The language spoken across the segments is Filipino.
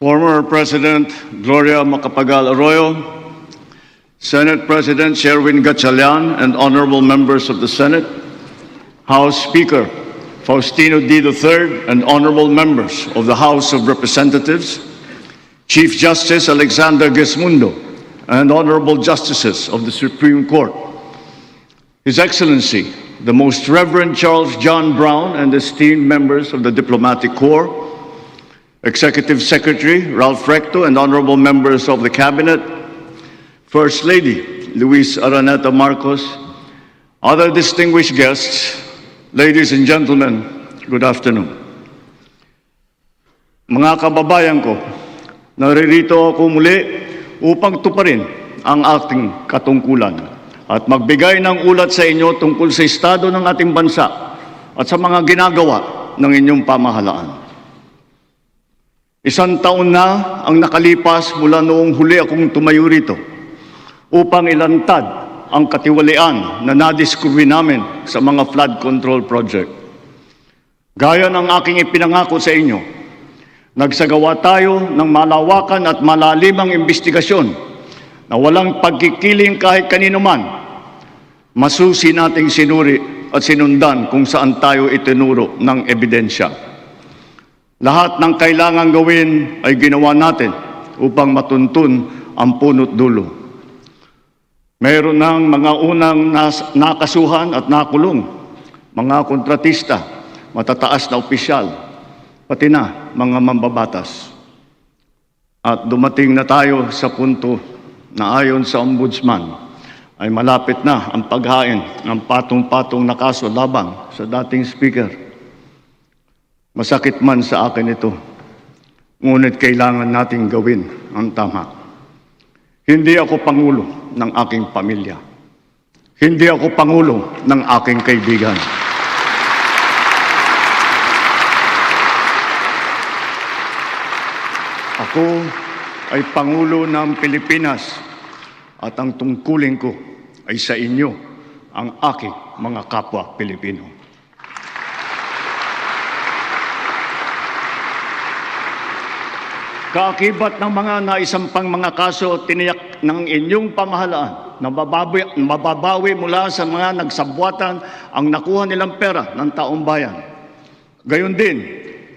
Former President Gloria Macapagal Arroyo, Senate President Sherwin Gatchalian, and honorable members of the Senate, House Speaker Faustino D. III, and honorable members of the House of Representatives, Chief Justice Alexander Gesmundo, and honorable justices of the Supreme Court, His Excellency, the Most Reverend Charles John Brown, and esteemed members of the Diplomatic Corps, Executive Secretary Ralph Recto, and honorable members of the Cabinet, First Lady Luis Araneta Marcos, other distinguished guests, ladies and gentlemen, good afternoon. Mga kababayan ko, naririto ako muli upang tuparin ang ating katungkulan at magbigay ng ulat sa inyo tungkol sa estado ng ating bansa at sa mga ginagawa ng inyong pamahalaan. Isang taon na ang nakalipas mula noong huli akong tumayo rito upang ilantad ang katiwalian na nadiskubre namin sa mga flood control project. Gaya ng aking ipinangako sa inyo, nagsagawa tayo ng malawakan at malalimang investigasyon na walang pagkikiling kahit kanino man. Masusi nating sinuri at sinundan kung saan tayo itinuro ng ebidensya. Lahat ng kailangang gawin ay ginawa natin upang matuntun ang punot dulo. Mayroon ng mga unang nakasuhan at nakulong, mga kontratista, matataas na opisyal, pati na mga mambabatas. At dumating na tayo sa punto na ayon sa Ombudsman ay malapit na ang paghain ng patong-patong na kaso laban sa dating speaker. Masakit man sa akin ito, ngunit kailangan nating gawin ang tama. Hindi ako pangulo ng aking pamilya. Hindi ako pangulo ng aking kaibigan. Ako ay Pangulo ng Pilipinas at ang tungkulin ko ay sa inyo, ang aking mga kapwa Pilipino. Kaakibat ng mga naisampang mga kaso, tiniyak ng inyong pamahalaan na mababawi mula sa mga nagsabwatan ang nakuha nilang pera ng taong bayan. Gayon din,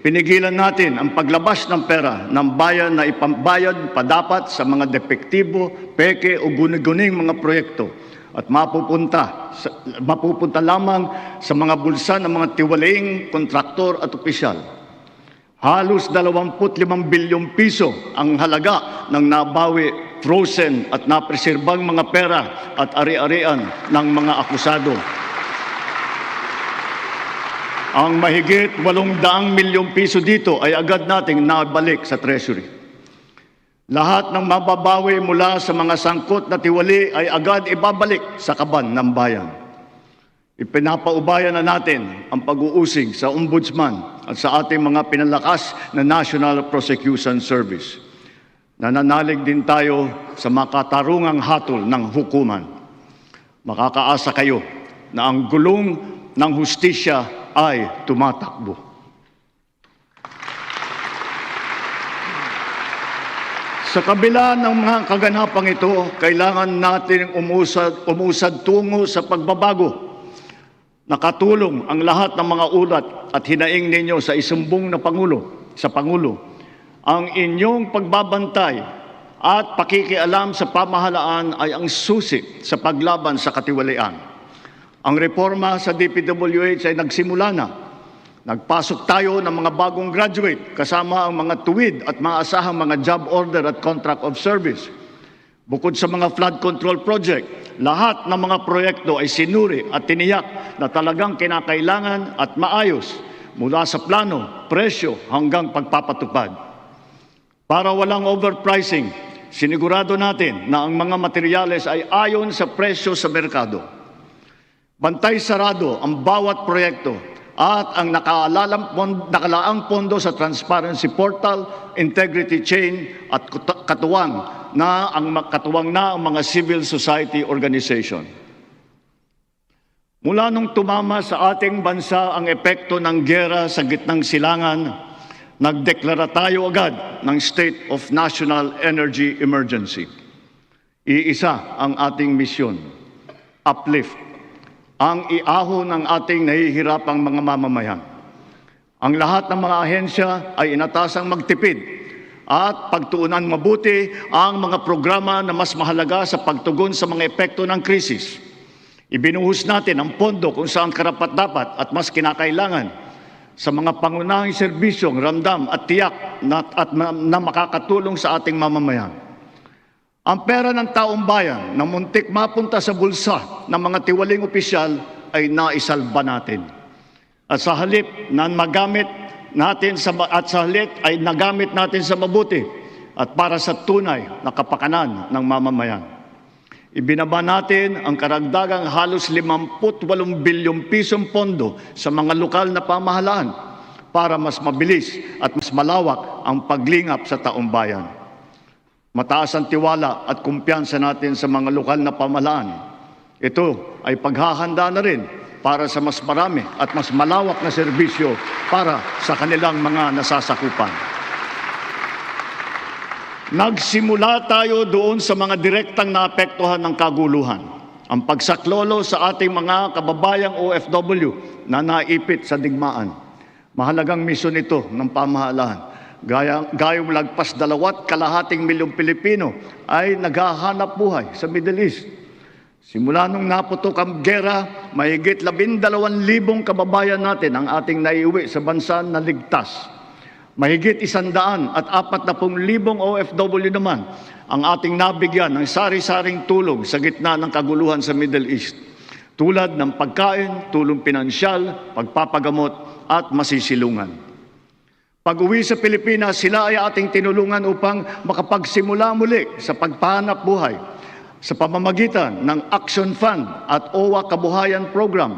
pinigilan natin ang paglabas ng pera ng bayan na ipambayad pa dapat sa mga depektibo, peke o guni-guning mga proyekto at mapupunta lamang sa mga bulsa ng mga tiwalaing kontraktor at opisyal. Halos 25 bilyong piso ang halaga ng nabawi, frozen at napreserbang mga pera at ari-arian ng mga akusado. Ang mahigit 800 milyong piso dito ay agad nating nabalik sa Treasury. Lahat ng mababawi mula sa mga sangkot na tiwali ay agad ibabalik sa kaban ng bayan. Ipinapaubayan na natin ang pag-uusig sa Ombudsman at sa ating mga pinalakas na National Prosecution Service. Nananalig din tayo sa makatarungang hatol ng hukuman. Makakaasa kayo na ang gulong ng hustisya ay tumatakbo. Sa kabila ng mga kaganapang ito, kailangan natin umusad tungo sa pagbabago. Nakatulong ang lahat ng mga ulat at hinaing ninyo sa isumbong na Pangulo, ang inyong pagbabantay at pakikialam sa pamahalaan ay ang susi sa paglaban sa katiwalian. Ang reforma sa DPWH ay nagsimula na. Nagpasok tayo ng mga bagong graduate kasama ang mga tuwid at maasahang mga job order at contract of service. Bukod sa mga flood control project, lahat ng mga proyekto ay sinuri at tiniyak na talagang kinakailangan at maayos mula sa plano, presyo hanggang pagpapatupad. Para walang overpricing, sinigurado natin na ang mga materyales ay ayon sa presyo sa merkado. Bantay sarado ang bawat proyekto at ang nakalaang pondo sa Transparency Portal, Integrity Chain at katuwang na ang mga civil society organization. Mula nung tumama sa ating bansa ang epekto ng giyera sa gitnang silangan, Nagdeklara tayo agad ng State of National Energy Emergency. Iisa ang ating misyon, uplift, ang iahon ng ating nahihirapang mga mamamayan. Ang lahat ng mga ahensya ay inatasang magtipid at pagtuunan mabuti ang mga programa na mas mahalaga sa pagtugon sa mga epekto ng krisis. Ibinuhos natin ang pondo kung saan karapat-dapat at mas kinakailangan sa mga pangunahing serbisyong ramdam at tiyak na makakatulong sa ating mamamayan. Ang pera ng taong bayan na muntik mapunta sa bulsa ng mga tiwaling opisyal ay naisalba natin. At sa halip na magamit natin ay nagamit natin sa mabuti at para sa tunay na kapakanan ng mamamayan. Ibinaba natin ang karagdagang halos 58 bilyong pisong pondo sa mga lokal na pamahalaan para mas mabilis at mas malawak ang paglingap sa taong bayan. Mataas ang tiwala at kumpiyansa natin sa mga lokal na pamahalaan. Ito ay paghahanda na rin para sa mas marami at mas malawak na serbisyo para sa kanilang mga nasasakupan. Nagsimula tayo doon sa mga direktang naapektuhan ng kaguluhan. Ang pagsaklolo sa ating mga kababayang OFW na naipit sa digmaan. Mahalagang misyon ito ng pamahalaan. Gayong lagpas 2.2 milyong Pilipino ay naghahanap buhay sa Middle East. Simula nung naputok ang gera, mahigit 12,000 kababayan natin ang ating naiuwi sa bansa na ligtas. Mahigit 140,000 OFW naman ang ating nabigyan ng sari-saring tulong sa gitna ng kaguluhan sa Middle East. Tulad ng pagkain, tulong pinansyal, pagpapagamot at masisilungan. Pag-uwi sa Pilipinas, sila ay ating tinulungan upang makapagsimula muli sa pagpahanap buhay sa pamamagitan ng Action Fund at OWA Kabuhayan Program.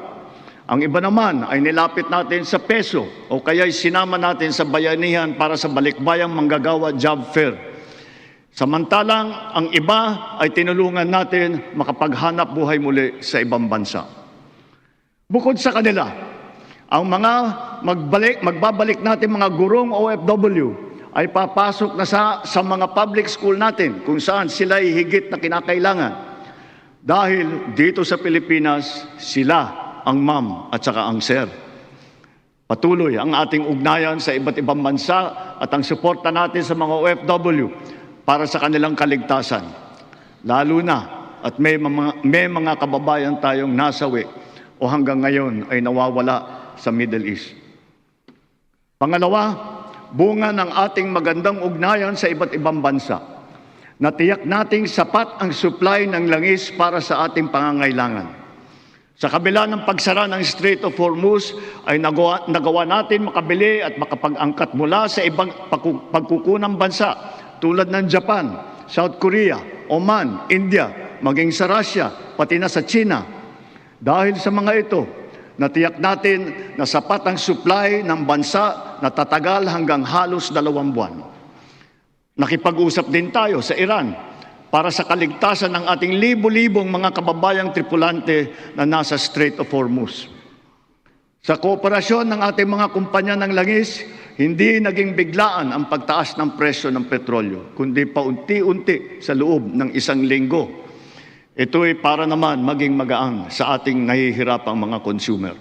Ang iba naman ay nilapit natin sa peso o kaya'y sinama natin sa bayanihan para sa balikbayang manggagawa job fair. Samantalang ang iba ay tinulungan natin makapaghanap buhay muli sa ibang bansa. Bukod sa kanila, ang mga magbabalik natin mga gurong OFW ay papasok na sa mga public school natin kung saan sila ay higit na kinakailangan. Dahil dito sa Pilipinas, sila ang ma'am at saka ang sir. Patuloy ang ating ugnayan sa iba't ibang bansa at ang suporta natin sa mga OFW para sa kanilang kaligtasan. Lalo na at may mga kababayan tayong nasawi o hanggang ngayon ay nawawala sa Middle East. Pangalawa, bunga ng ating magandang ugnayan sa iba't ibang bansa. Natiyak nating sapat ang supply ng langis para sa ating pangangailangan. Sa kabila ng pagsara ng Strait of Hormuz ay nagawa natin makabili at makapag-angkat mula sa ibang pagkukunang bansa tulad ng Japan, South Korea, Oman, India, maging sa Russia, pati na sa China. Dahil sa mga ito, natiyak natin na sapat ang supply ng bansa na tatagal hanggang halos 2 buwan. Nakipag-usap din tayo sa Iran para sa kaligtasan ng ating libo-libong mga kababayang tripulante na nasa Strait of Hormuz. Sa kooperasyon ng ating mga kumpanya ng langis, hindi naging biglaan ang pagtaas ng presyo ng petrolyo, kundi paunti-unti sa loob ng 1 linggo. Ito ay para naman maging magaan sa ating nahihirapang mga consumer.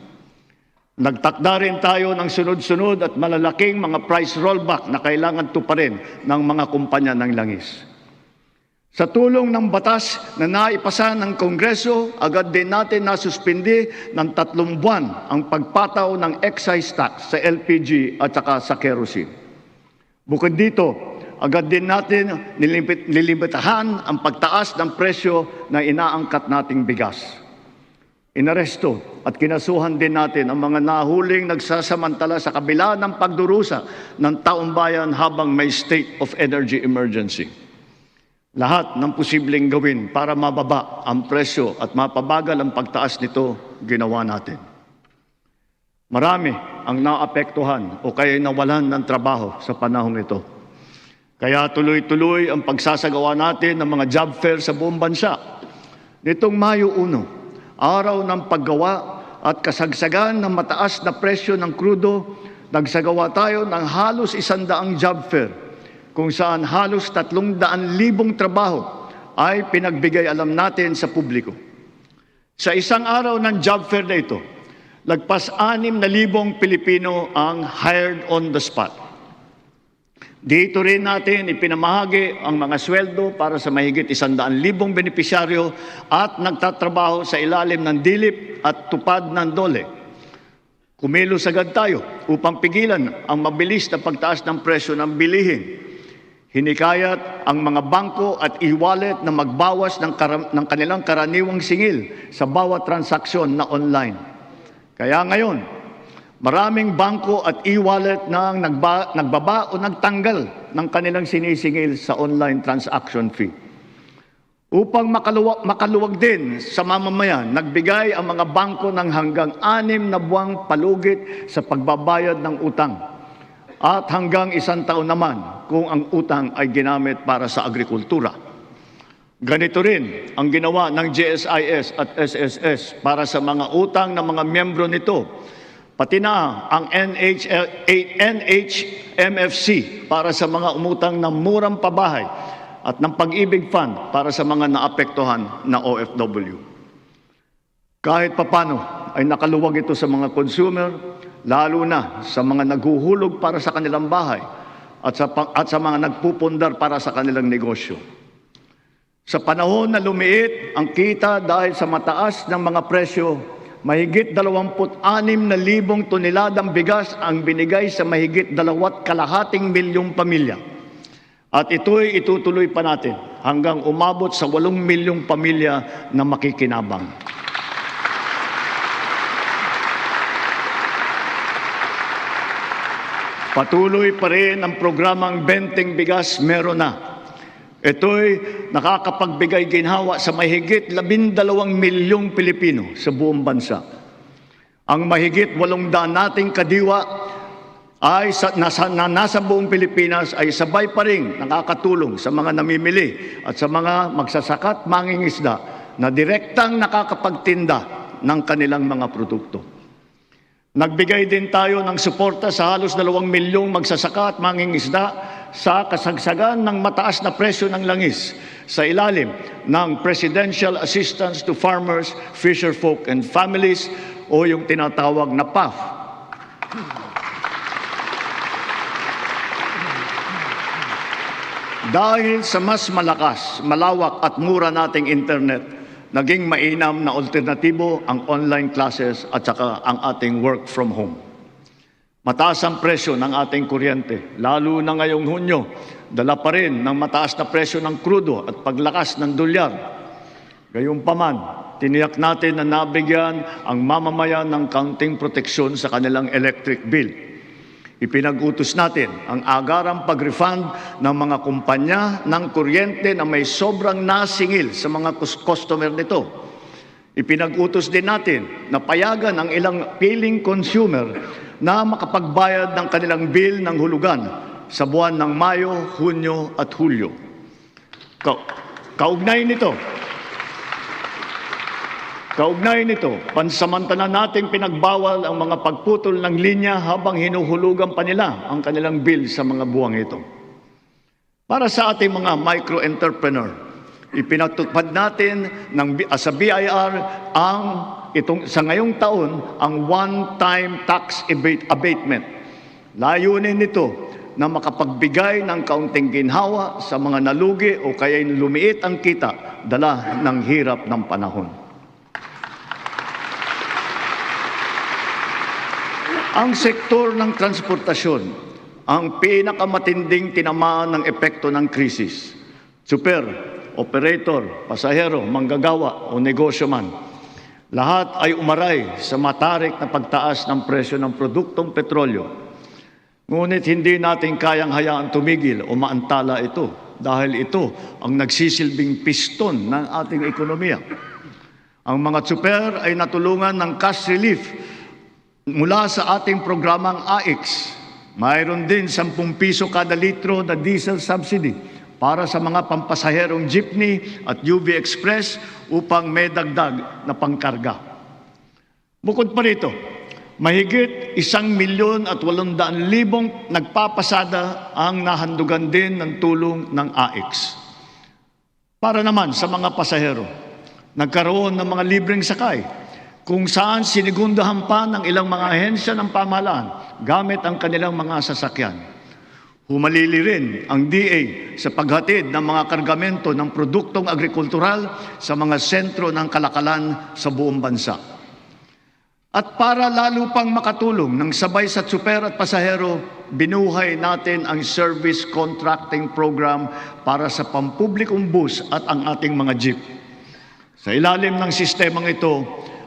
Nagtakda rin tayo ng sunod-sunod at malalaking mga price rollback na kailangan tuparin ng mga kumpanya ng langis. Sa tulong ng batas na naipasa ng Kongreso, agad din natin nasuspindi ng 3 buwan ang pagpataw ng excise tax sa LPG at saka sa kerosene. Bukod dito, agad din natin nilimitahan ang pagtaas ng presyo na inaangkat nating bigas. Inaresto at kinasuhan din natin ang mga nahuling nagsasamantala sa kabila ng pagdurusa ng taong bayan habang may state of energy emergency. Lahat ng posibleng gawin para mababa ang presyo at mapabagal ang pagtaas nito, ginawa natin. Marami ang naapektuhan o kaya nawalan ng trabaho sa panahong ito. Kaya tuloy-tuloy ang pagsasagawa natin ng mga job fair sa buong bansa. Nitong Mayo 1, araw ng paggawa at kasagsagan ng mataas na presyo ng krudo, Nagsagawa tayo ng halos 100 job fair kung saan halos 300,000 trabaho ay pinagbigay alam natin sa publiko. Sa isang araw ng job fair na ito, lagpas 6,000 Pilipino ang hired on the spot. Dito rin natin ipinamahagi ang mga sweldo para sa mahigit 100,000 benepisyaryo at nagtatrabaho sa ilalim ng dilip at tupad ng DOLE. Kumilos agad tayo upang pigilan ang mabilis na pagtaas ng presyo ng bilihin. Hinikayat ang mga bangko at e-wallet na magbawas ng kanilang karaniwang singil sa bawat transaksyon na online. Kaya ngayon, maraming bangko at e-wallet na nagbaba o nagtanggal ng kanilang sinisingil sa online transaction fee. Upang makaluwag din sa mamamayan, nagbigay ang mga bangko ng hanggang 6 na buwang palugit sa pagbabayad ng utang at hanggang 1 taon naman kung ang utang ay ginamit para sa agrikultura. Ganito rin ang ginawa ng GSIS at SSS para sa mga utang ng mga miyembro nito, pati na ang NHMFC para sa mga umutang ng murang pabahay at ng Pag-ibig Fund para sa mga naapektuhan na OFW. Kahit papano ay nakaluwag ito sa mga consumer, lalo na sa mga naghuhulog para sa kanilang bahay at sa mga nagpupundar para sa kanilang negosyo. Sa panahon na lumiit ang kita dahil sa mataas ng mga presyo, mahigit 26,000 toneladang bigas ang binigay sa mahigit 2.5 milyong pamilya. At ito'y itutuloy pa natin hanggang umabot sa 8 milyong pamilya na makikinabang. Patuloy pa rin ang programang Benteng Bigas Meron Na. Ito'y nakakapagbigay ginhawa sa mahigit 12 milyong Pilipino sa buong bansa. Ang mahigit 800 nating kadiwa ay nasa buong Pilipinas ay sabay pa rin nakakatulong sa mga namimili at sa mga magsasakat mangingisda na direktang nakakapagtinda ng kanilang mga produkto. Nagbigay din tayo ng suporta sa halos 2 milyong magsasaka at mangingisda sa kasagsagan ng mataas na presyo ng langis sa ilalim ng Presidential Assistance to Farmers, Fisherfolk and Families o yung tinatawag na PAF. Dahil sa mas malakas, malawak at mura nating internet, naging mainam na alternatibo ang online classes at saka ang ating work from home. Mataas ang presyo ng ating kuryente, lalo na ngayong Hunyo, dala pa rin ng mataas na presyo ng krudo at paglakas ng dolyar. Gayunpaman, tiniyak natin na nabigyan ang mamamayan ng kaunting proteksyon sa kanilang electric bill. Ipinag-utos natin ang agarang pag-refund ng mga kumpanya ng kuryente na may sobrang nasingil sa mga customer nito. Ipinag-utos din natin na payagan ang ilang piling consumer na makapagbayad ng kanilang bill ng hulugan sa buwan ng Mayo, Hunyo at Hulyo. Kaugnay nito, pansamantala nating pinagbawal ang mga pagputol ng linya habang hinuhulugan pa nila ang kanilang bill sa mga buwang ito. Para sa ating mga micro-entrepreneur, ipinatupad natin sa BIR sa ngayong taon ang one-time tax abatement. Layunin nito na makapagbigay ng kaunting ginhawa sa mga nalugi o kaya lumiit ang kita dala ng hirap ng panahon. Ang sektor ng transportasyon ang pinakamatinding tinamaan ng epekto ng krisis. Super, operator, pasahero, manggagawa o negosyo man, lahat ay umaray sa matarik na pagtaas ng presyo ng produktong petrolyo. Ngunit hindi natin kayang hayaan tumigil o maantala ito dahil ito ang nagsisilbing piston ng ating ekonomiya. Ang mga super ay natulungan ng cash relief mula sa ating programang AIX. Mayroon din 10 piso kada litro na diesel subsidy para sa mga pampasaherong jeepney at UV Express upang may dagdag na pangkarga. Bukod pa rito, Mahigit 1,800,000 nagpapasada ang nahandugan din ng tulong ng AIX. Para naman sa mga pasahero, nagkaroon ng mga libreng sakay kung saan sinigundahan pa ng ilang mga ahensya ng pamahalaan gamit ang kanilang mga sasakyan. Humalili rin ang DA sa paghatid ng mga kargamento ng produktong agrikultural sa mga sentro ng kalakalan sa buong bansa. At para lalo pang makatulong ng sabay sa tsuper at pasahero, binuhay natin ang service contracting program para sa pampublikong bus at ang ating mga jeep. Sa ilalim ng sistemang ito,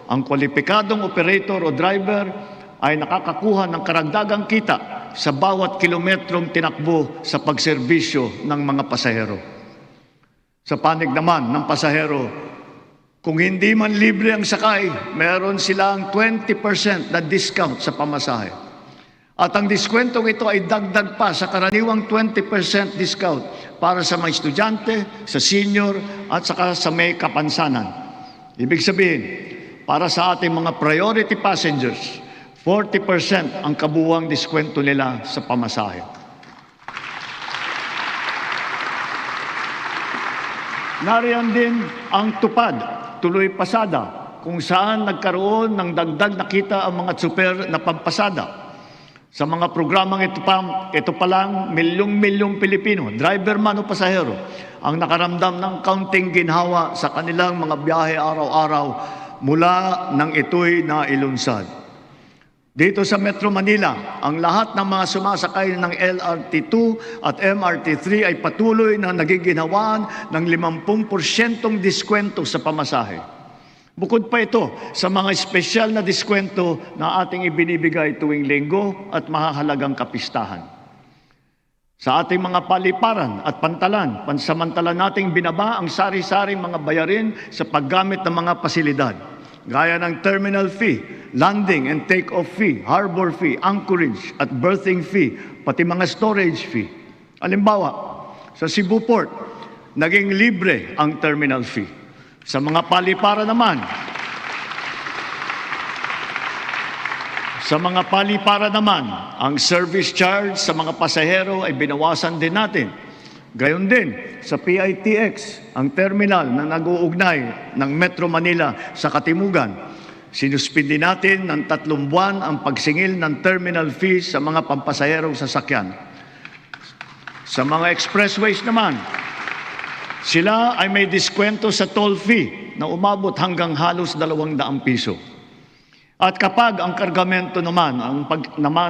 ang kwalipikadong operator o driver ay nakakakuha ng karagdagang kita sa bawat kilometrong tinakbo sa pagserbisyo ng mga pasahero. Sa panig naman ng pasahero, kung hindi man libre ang sakay, meron silang 20% na discount sa pamasahe. At ang diskwentong ito ay dagdag pa sa karaniwang 20% discount para sa mga estudyante, sa senior at saka sa may kapansanan. Ibig sabihin, para sa ating mga priority passengers, 40% ang kabuuang diskwento nila sa pamasahe. Nariyan din ang tupad, tuloy pasada, kung saan nagkaroon ng dagdag na kita ang mga tsuper na pampasada. Sa mga programang ito pa lang, milyong-milyong Pilipino, driver man o pasahero, ang nakaramdam ng kaunting ginhawa sa kanilang mga biyahe araw-araw mula nang ito'y nailunsad. Dito sa Metro Manila, ang lahat ng mga sumasakay ng LRT2 at MRT3 ay patuloy na nagiginhawaan ng 50% diskwento sa pamasahe. Bukod pa ito sa mga espesyal na diskwento na ating ibinibigay tuwing linggo at mahahalagang kapistahan. Sa ating mga paliparan at pantalan, pansamantala nating binaba ang sari-saring mga bayarin sa paggamit ng mga pasilidad, gaya ng terminal fee, landing and take-off fee, harbor fee, anchorage at berthing fee, pati mga storage fee. Halimbawa, sa Cebu Port, naging libre ang terminal fee. Sa mga palipara naman, ang service charge sa mga pasahero ay binawasan din natin. Gayon din sa PITX, ang terminal na nag-uugnay ng Metro Manila sa Katimugan. Sinuspindi natin ng 3 buwan ang pagsingil ng terminal fees sa mga pampasaherong sasakyan. Sa mga expressways naman, sila ay may diskwento sa toll fee na umabot hanggang halos 200 piso. At kapag ang kargamento naman,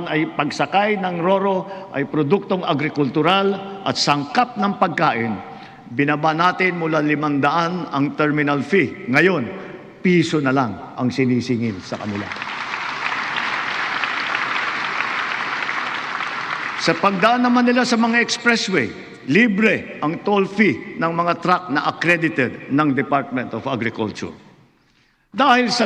ay pagsakay ng RoRo ay produktong agrikultural at sangkap ng pagkain, binaba natin mula 500 ang terminal fee. Ngayon, piso na lang ang sinisingil sa kanila. Sa pagdaan naman nila sa mga expressway, libre ang toll fee ng mga truck na accredited ng Department of Agriculture. Dahil sa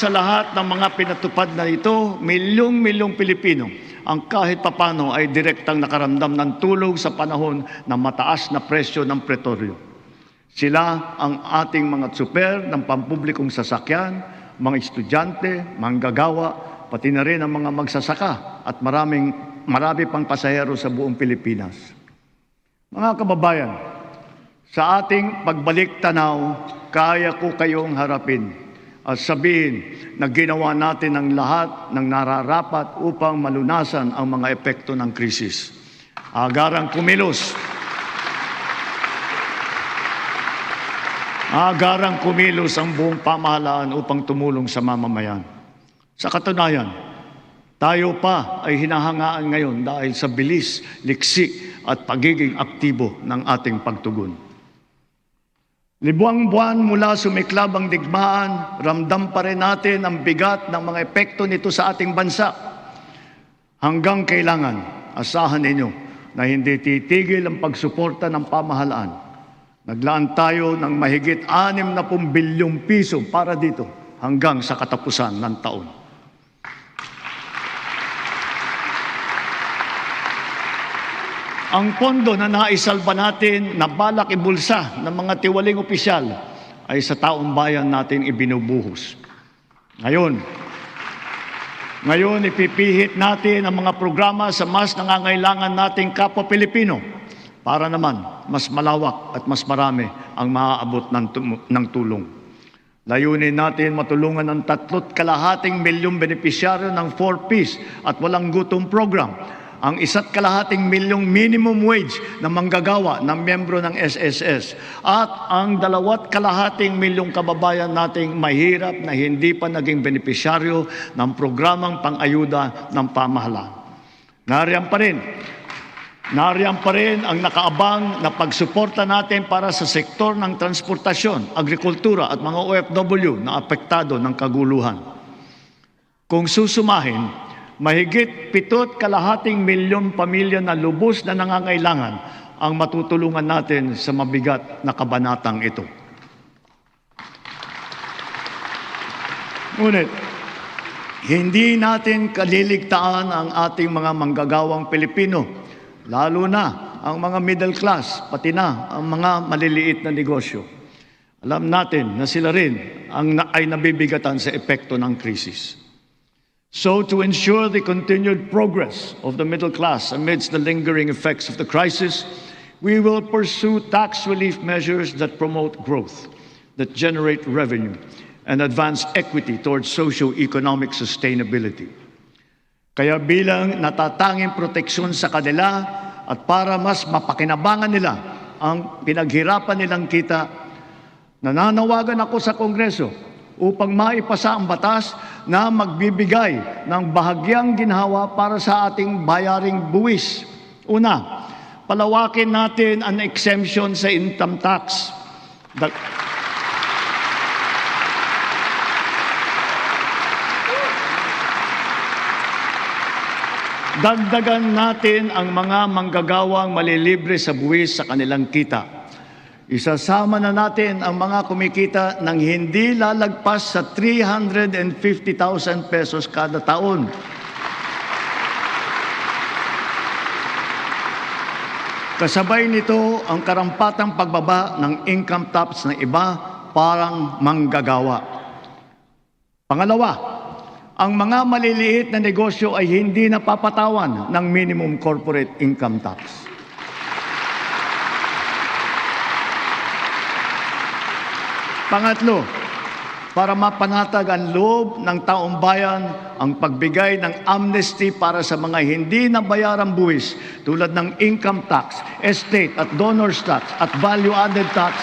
lahat ng mga pinatupad na ito, milyong-milyong Pilipino ang kahit papano ay direktang nakaramdam ng tulong sa panahon ng mataas na presyo ng petrolyo. Sila ang ating mga tsuper ng pampublikong sasakyan, mga estudyante, manggagawa, pati na rin ang mga magsasaka at marami pang pasahero sa buong Pilipinas. Mga kababayan, sa ating pagbalik tanaw, kaya ko kayong harapin at sabihin na ginawa natin ang lahat ng nararapat upang malunasan ang mga epekto ng krisis. Agarang kumilos ang buong pamahalaan upang tumulong sa mamamayan. Sa katunayan, tayo pa ay hinahangaan ngayon dahil sa bilis, liksi at pagiging aktibo ng ating pagtugon. Libuang buwan mula sumiklab ang digmaan, ramdam pa rin natin ang bigat ng mga epekto nito sa ating bansa. Hanggang kailangan, asahan ninyo na hindi titigil ang pagsuporta ng pamahalaan. Naglaan tayo ng mahigit 60 bilyong piso para dito hanggang sa katapusan ng taon. Ang pondo na naisalba natin na balak ibulsa ng mga tiwaling opisyal ay sa taong bayan natin ibinubuhos. Ngayon, Ngayon, ipipihit natin ang mga programa sa mas nangangailangan nating kapwa Pilipino para naman mas malawak at mas marami ang maaabot ng tulong. Layunin natin matulungan ang 3.5 milyong benepisyaryo ng 4Ps at walang gutom program, ang 1.5 milyong minimum wage na manggagawa ng miyembro ng SSS at ang 2.5 milyong kababayan nating mahirap na hindi pa naging benepisyaryo ng programang pang-ayuda ng pamahalaan. Nariyan pa rin ang nakaabang na pagsuporta natin para sa sektor ng transportasyon, agrikultura at mga OFW na apektado ng kaguluhan. Kung susumahin, mahigit 7.5 milyong pamilya na lubos na nangangailangan ang matutulungan natin sa mabigat na kabanatang ito. Ngunit, hindi natin kaliligtaan ang ating mga manggagawang Pilipino, lalo na ang mga middle class, pati na ang mga maliliit na negosyo. Alam natin na sila rin ay nabibigatan sa epekto ng krisis. So, to ensure the continued progress of the middle class amidst the lingering effects of the crisis, we will pursue tax relief measures that promote growth, that generate revenue, and advance equity towards socio-economic sustainability. Kaya bilang natatanging proteksyon sa kanila at para mas mapakinabangan nila ang pinaghirapan nilang kita, nananawagan ako sa Kongreso upang maipasa ang batas na magbibigay ng bahagyang ginhawa para sa ating bayaring buwis. Una, palawakin natin ang exemption sa income tax. Dagdagan natin ang mga manggagawang malilibre sa buwis sa kanilang kita. Isasama na natin ang mga kumikita ng hindi lalagpas sa 350,000 pesos kada taon. Kasabay nito ang karampatang pagbaba ng income tax ng iba parang manggagawa. Pangalawa, ang mga maliliit na negosyo ay hindi napapatawan ng minimum corporate income tax. Pangatlo, para mapanatag ang loob ng taong bayan, ang pagbigay ng amnesty para sa mga hindi nabayarang buwis tulad ng income tax, estate at donors tax at value-added tax.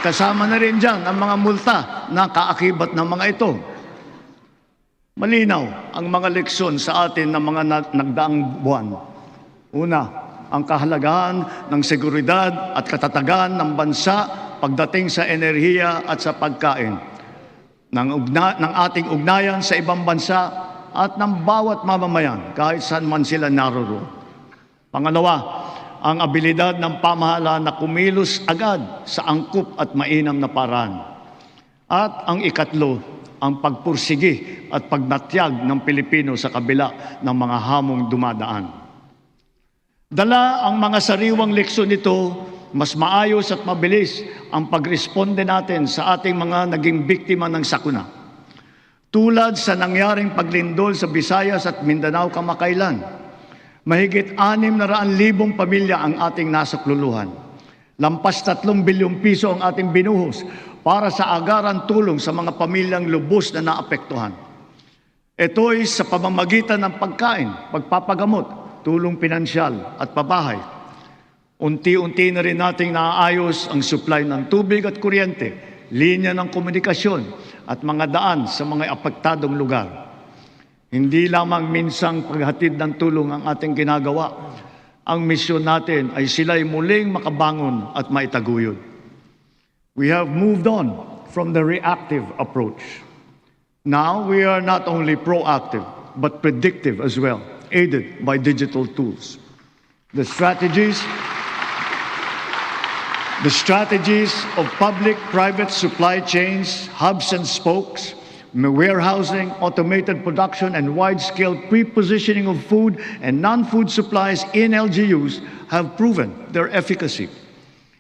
Kasama na rin dyan ang mga multa na kaakibat ng mga ito. Malinaw ang mga leksyon sa atin ng mga nagdaang buwan. Una, ang kahalagahan ng seguridad at katatagan ng bansa pagdating sa enerhiya at sa pagkain, ng ating ugnayan sa ibang bansa at ng bawat mamamayan kahit saan man sila naroroon. Pangalawa, ang abilidad ng pamahalaan na kumilos agad sa angkop at mainam na paraan. At ang ikatlo, ang pagpursigi at pagnatyag ng Pilipino sa kabila ng mga hamong dumadaan. Dala ang mga sariwang leksyon nito, mas maayos at mabilis ang pagresponde natin sa ating mga naging biktima ng sakuna. Tulad sa nangyaring paglindol sa Visayas at Mindanao kamakailan, mahigit 600,000 pamilya ang ating nasakluluhan. Lampas 3 bilyong piso ang ating binuhos para sa agarang tulong sa mga pamilyang lubos na naapektuhan. Ito ay sa pamamagitan ng pagkain, pagpapagamot, tulong pinansyal at pabahay. Unti-unti na rin nating naaayos ang supply ng tubig at kuryente, linya ng komunikasyon at mga daan sa mga apektadong lugar. Hindi lamang minsang paghatid ng tulong ang ating ginagawa. Ang misyon natin ay sila'y muling makabangon at maitaguyod. We have moved on from the reactive approach. Now we are not only proactive, but predictive as well, aided by digital tools. The strategies of public-private supply chains, hubs and spokes, warehousing, automated production, and wide-scale pre-positioning of food and non-food supplies in LGUs have proven their efficacy.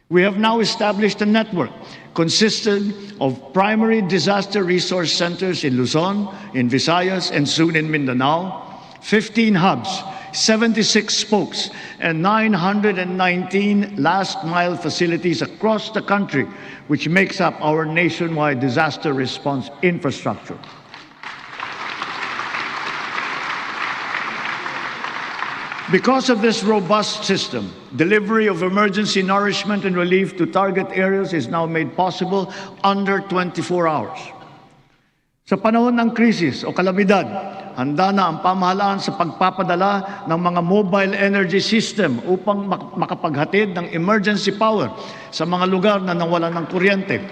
We have now established a network consisting of primary disaster resource centers in Luzon, in Visayas, and soon in Mindanao, 15 hubs, 76 spokes, and 919 last-mile facilities across the country, which makes up our nationwide disaster response infrastructure. Because of this robust system, delivery of emergency nourishment and relief to target areas is now made possible under 24 hours. Sa panahon ng krisis o kalamidad, handa na ang pamahalaan sa pagpapadala ng mga mobile energy system upang makapaghatid ng emergency power sa mga lugar na nawalan ng kuryente.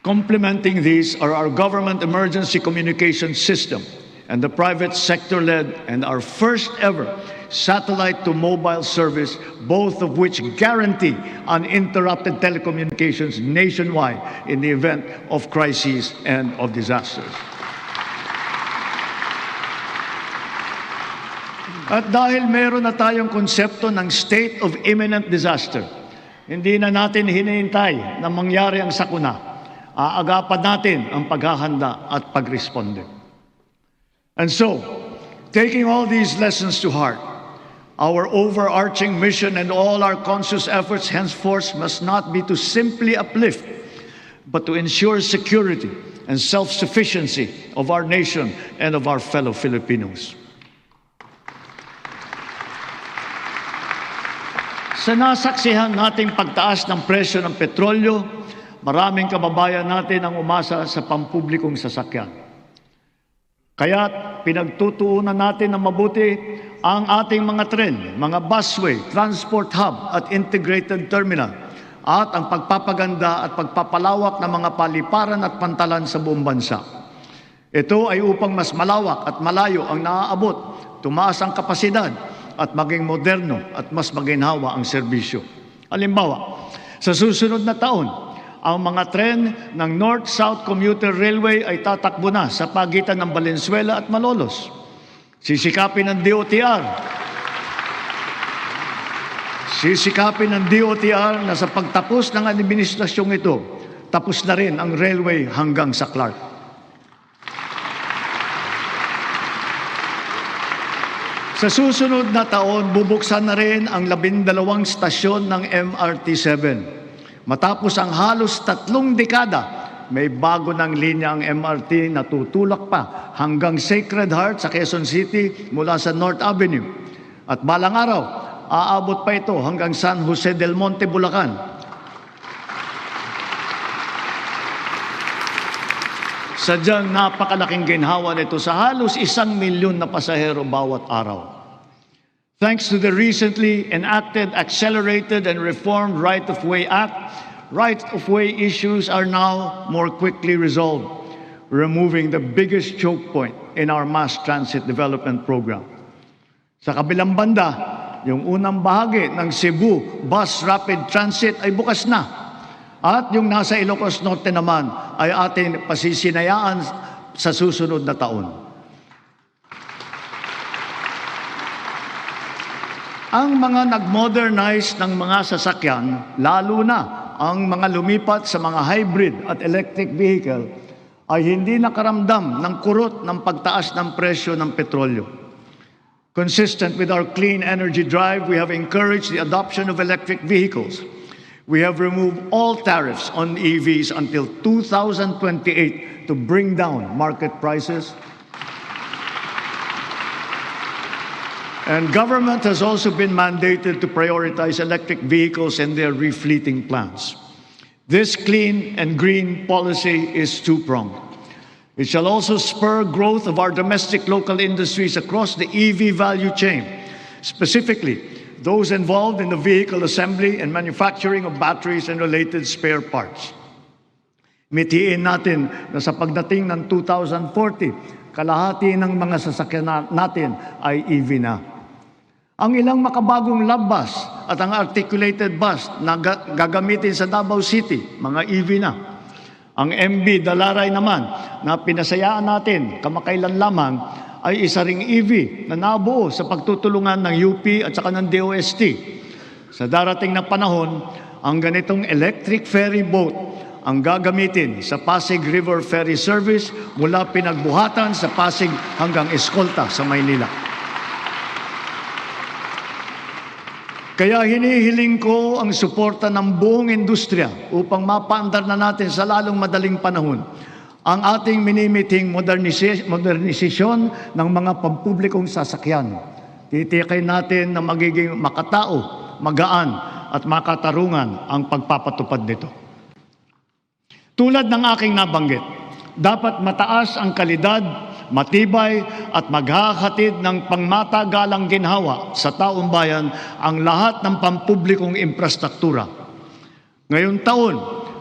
Complementing these are our government emergency communication system and the private sector-led and our first ever satellite-to-mobile service, both of which guarantee uninterrupted telecommunications nationwide in the event of crises and of disasters. At dahil meron na tayong konsepto ng state of imminent disaster, hindi na natin hinihintay na mangyari ang sakuna. Aagapan natin ang paghahanda at pagresponde. And so, taking all these lessons to heart, our overarching mission and all our conscious efforts henceforth must not be to simply uplift, but to ensure security and self-sufficiency of our nation and of our fellow Filipinos. Sa nasaksihan nating pagtaas ng presyo ng petrolyo, maraming kababayan natin ang umasa sa pampublikong sasakyan. Kaya't pinagtutuunan natin ng mabuti ang ating mga tren, mga busway, transport hub at integrated terminal at ang pagpapaganda at pagpapalawak ng mga paliparan at pantalan sa buong bansa. Ito ay upang mas malawak at malayo ang naaabot, tumaas ang kapasidad at maging moderno at mas maginhawa ang serbisyo. Halimbawa, sa susunod na taon, ang mga tren ng North-South Commuter Railway ay tatakbo na sa pagitan ng Valenzuela at Malolos. Sisikapin ng DOTR na sa pagtapos ng administrasyong ito, tapos na rin ang railway hanggang sa Clark. Sa susunod na taon, bubuksan na rin ang 12 stasyon ng MRT-7. Matapos ang halos 3 dekada, may bago ng linya ang MRT na tutulak pa hanggang Sacred Heart sa Quezon City mula sa North Avenue. At balang araw, aabot pa ito hanggang San Jose del Monte, Bulacan. Sadyang napakalaking ginhawa nito sa halos 1 milyon na pasahero bawat araw. Thanks to the recently enacted Accelerated and Reformed Right-of-Way Act, right-of-way issues are now more quickly resolved, removing the biggest choke point in our mass transit development program. Sa kabilang banda, yung unang bahagi ng Cebu Bus Rapid Transit ay bukas na. At yung nasa Ilocos Norte naman ay ating pasisinayaan sa susunod na taon. Ang mga nag-modernize ng mga sasakyan, lalo na ang mga lumipat sa mga hybrid at electric vehicle, ay hindi nakaramdam ng kurot ng pagtaas ng presyo ng petrolyo. Consistent with our clean energy drive, we have encouraged the adoption of electric vehicles. We have removed all tariffs on EVs until 2028 to bring down market prices. And government has also been mandated to prioritize electric vehicles and their refleeting plans. This clean and green policy is two-pronged. It shall also spur growth of our domestic local industries across the EV value chain, specifically those involved in the vehicle assembly and manufacturing of batteries and related spare parts. Mitiin natin na sa pagdating ng 2040, kalahati ng mga sasakyan natin ay EV na. Ang ilang makabagong love bus at ang articulated bus na gagamitin sa Davao City, mga EV na. Ang MB Dalaray naman na pinasayaan natin kamakailan lamang ay isa ring EV na nabuo sa pagtutulungan ng UP at saka ng DOST. Sa darating na panahon, ang ganitong electric ferry boat ang gagamitin sa Pasig River Ferry Service mula Pinagbuhatan sa Pasig hanggang Escolta sa Maynila. Kaya hinihiling ko ang suporta ng buong industriya upang mapaandar na natin sa lalong madaling panahon ang ating minimiting modernisasyon ng mga pampublikong sasakyan. Titiyakin natin na magiging makatao, magaan at makatarungan ang pagpapatupad nito. Tulad ng aking nabanggit, dapat mataas ang kalidad, matibay at maghahatid ng pangmatagalang ginhawa sa taong bayan ang lahat ng pampublikong infrastruktura. Ngayong taon,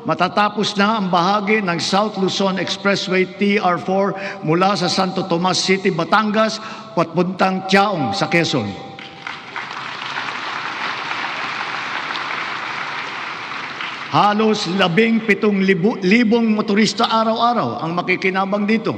matatapos na ang bahagi ng South Luzon Expressway TR4 mula sa Santo Tomas City, Batangas, papuntang Tiaong sa Quezon. Halos 17,000 motorista araw-araw ang makikinabang dito.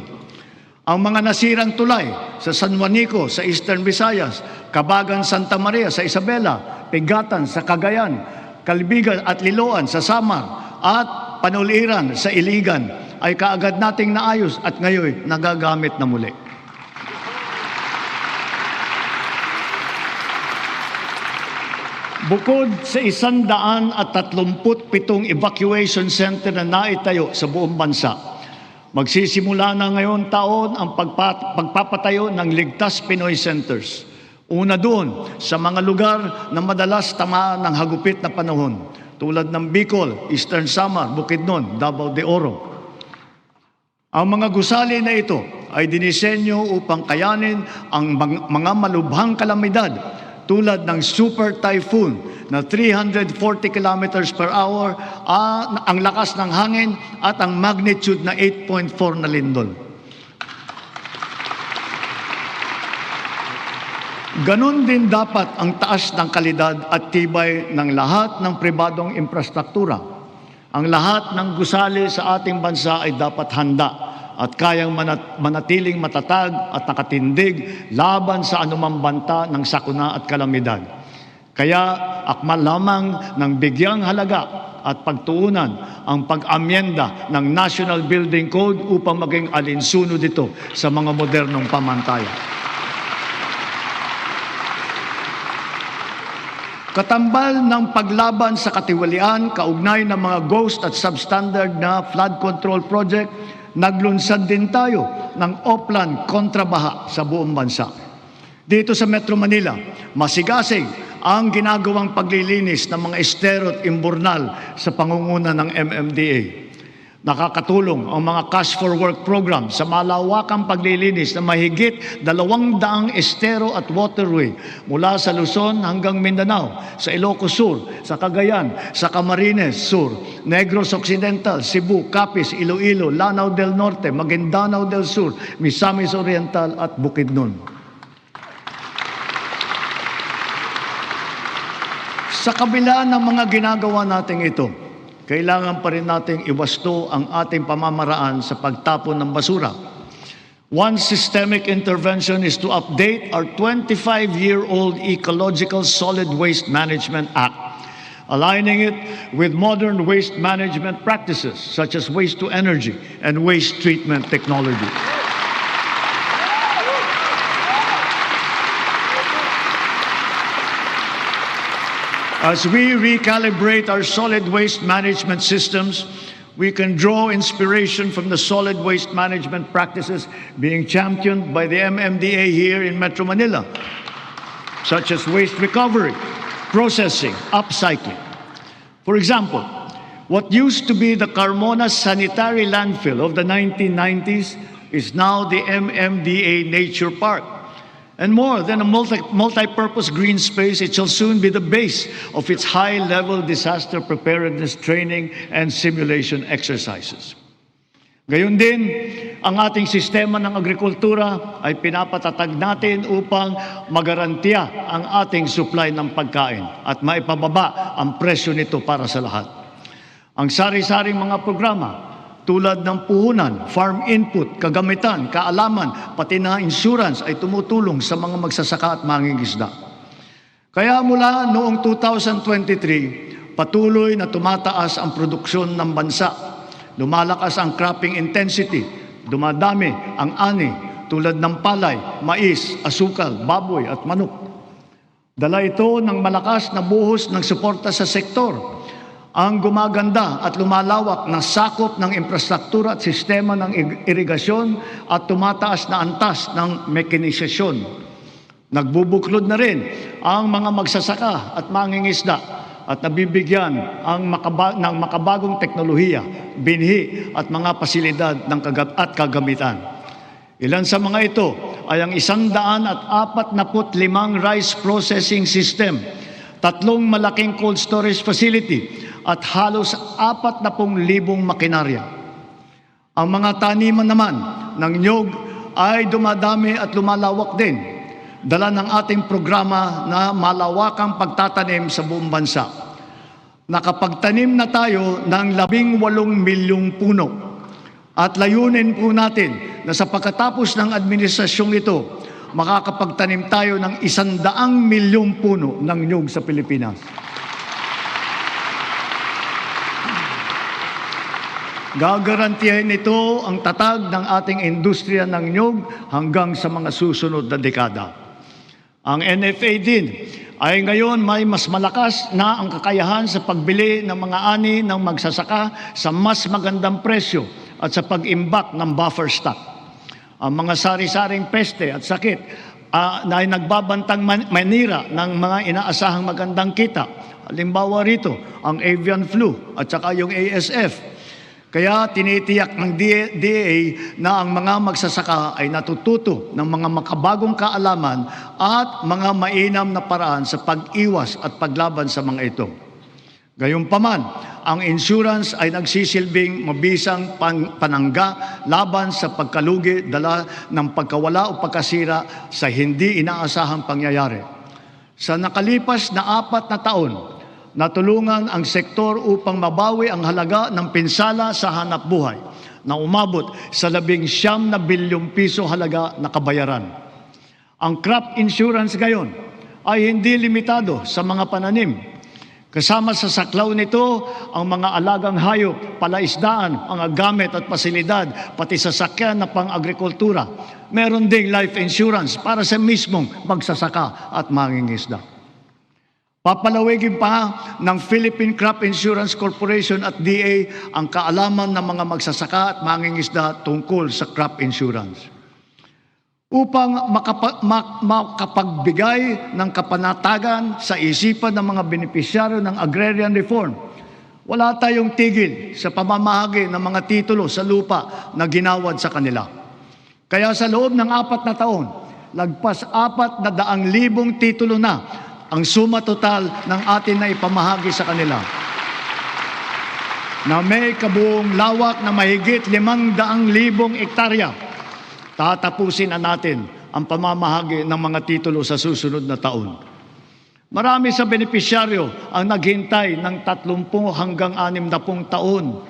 Ang mga nasirang tulay sa San Juanico sa Eastern Visayas, Cabagan, Santa Maria sa Isabela, Pigatan sa Cagayan, Calbigan at Liloan sa Samar, at Panuliran sa Iligan ay kaagad nating naayos at ngayon nagagamit na muli. Bukod sa 137 evacuation center na naitayo sa buong bansa, magsisimula na ngayon taon ang pagpapatayo ng Ligtas Pinoy Centers. Una doon sa mga lugar na madalas tamaan ng hagupit na panahon, tulad ng Bicol, Eastern Samar, Bukidnon, Davao de Oro. Ang mga gusali na ito ay dinisenyo upang kayanin ang mga malubhang kalamidad tulad ng super typhoon na 340 kilometers per hour, ang lakas ng hangin at ang magnitude na 8.4 na lindol. Ganon din dapat ang taas ng kalidad at tibay ng lahat ng pribadong infrastruktura. Ang lahat ng gusali sa ating bansa ay dapat handa at kayang manatiling matatag at nakatindig laban sa anumang banta ng sakuna at kalamidad. Kaya akmal lamang ng bigyang halaga at pagtuunan ang pag-amyenda ng National Building Code upang maging alinsunod ito sa mga modernong pamantayan. Katambal ng paglaban sa katiwalian, kaugnay ng mga ghost at substandard na flood control project, naglunsad din tayo ng Oplan kontrabaha sa buong bansa. Dito sa Metro Manila, masigasig ang ginagawang paglilinis ng mga estero at imburnal sa pangunguna ng MMDA. Nakakatulong ang mga Cash for Work program sa malawakang paglilinis na mahigit 200 estero at waterway mula sa Luzon hanggang Mindanao, sa Ilocos Sur, sa Cagayan, sa Camarines Sur, Negros Occidental, Cebu, Capiz, Iloilo, Lanao del Norte, Maguindanao del Sur, Misamis Oriental at Bukidnon. Sa kabila ng mga ginagawa nating ito, kailangan pa rin nating iwasto ang ating pamamaraan sa pagtapon ng basura. One systemic intervention is to update our 25-year-old Ecological Solid Waste Management Act, aligning it with modern waste management practices such as waste-to-energy and waste treatment technology. As we recalibrate our solid waste management systems, we can draw inspiration from the solid waste management practices being championed by the MMDA here in Metro Manila, such as waste recovery, processing, upcycling. For example, what used to be the Carmona Sanitary Landfill of the 1990s is now the MMDA Nature Park. And more than a multi-purpose green space, it shall soon be the base of its high-level disaster preparedness training and simulation exercises. Gayon din, ang ating sistema ng agrikultura ay pinapatatag natin upang magarantiya ang ating supply ng pagkain at maipababa ang presyo nito para sa lahat. Ang sari-saring mga programa tulad ng puhunan, farm input, kagamitan, kaalaman, pati na insurance ay tumutulong sa mga magsasaka at mangingisda. Kaya mula noong 2023, patuloy na tumataas ang produksyon ng bansa. Lumalakas ang cropping intensity, dumadami ang ani tulad ng palay, mais, asukal, baboy at manok. Dala ito ng malakas na buhos ng suporta sa sektor, ang gumaganda at lumalawak na sakop ng infrastruktura at sistema ng irigasyon at tumataas na antas ng mekanisasyon. Nagbubuklod na rin ang mga magsasaka at mangingisda at nabibigyan ng makabagong teknolohiya, binhi at mga pasilidad at kagamitan. Ilan sa mga ito ay ang 145 rice processing system, 3 malaking cold storage facility, at halos 40,000 makinarya. Ang mga taniman naman ng niyog ay dumadami at lumalawak din, dala ng ating programa na malawakang pagtatanim sa buong bansa. Nakapagtanim na tayo ng 18 milyong puno at layunin po natin na sa pagkatapos ng administrasyong ito, makakapagtanim tayo ng 100 milyong puno ng niyog sa Pilipinas. Gagarantiyahin ito ang tatag ng ating industriya ng niyog hanggang sa mga susunod na dekada. Ang NFA din ay ngayon may mas malakas na ang kakayahan sa pagbili ng mga ani ng magsasaka sa mas magandang presyo at sa pag-imbak ng buffer stock. Ang mga sari-saring peste at sakit na ay nagbabantang manira ng mga inaasahang magandang kita. Halimbawa rito, ang avian flu at saka yung ASF. Kaya tinitiyak ng DA na ang mga magsasaka ay natututo ng mga makabagong kaalaman at mga mainam na paraan sa pag-iwas at paglaban sa mga ito. Gayunpaman, ang insurance ay nagsisilbing mabisang panangga laban sa pagkalugi dala ng pagkawala o pagkasira sa hindi inaasahang pangyayari. Sa nakalipas na 4 na taon, natulungan ang sektor upang mabawi ang halaga ng pinsala sa hanap buhay na umabot sa 19 na bilyong piso halaga na kabayaran. Ang crop insurance ngayon ay hindi limitado sa mga pananim. Kasama sa saklaw nito ang mga alagang hayop, palaisdaan, mga gamit at pasilidad, pati sasakyan na pang-agrikultura. Meron ding life insurance para sa mismong magsasaka at mangingisda. Papalawigin pa ng Philippine Crop Insurance Corporation at DA ang kaalaman ng mga magsasaka at mangingisda tungkol sa crop insurance. Upang makapagbigay ng kapanatagan sa isipan ng mga benepisyaryo ng agrarian reform, wala tayong tigil sa pamamahagi ng mga titulo sa lupa na ginawad sa kanila. Kaya sa loob ng 4 na taon, lagpas 400,000 titulo na ang suma total ng atin na ipamahagi sa kanila, na may kabuong lawak na mahigit 500,000 ektarya. Tatapusin na natin ang pamamahagi ng mga titulo sa susunod na taon. Marami sa benepisyaryo ang naghintay ng 30 hanggang 60 taon.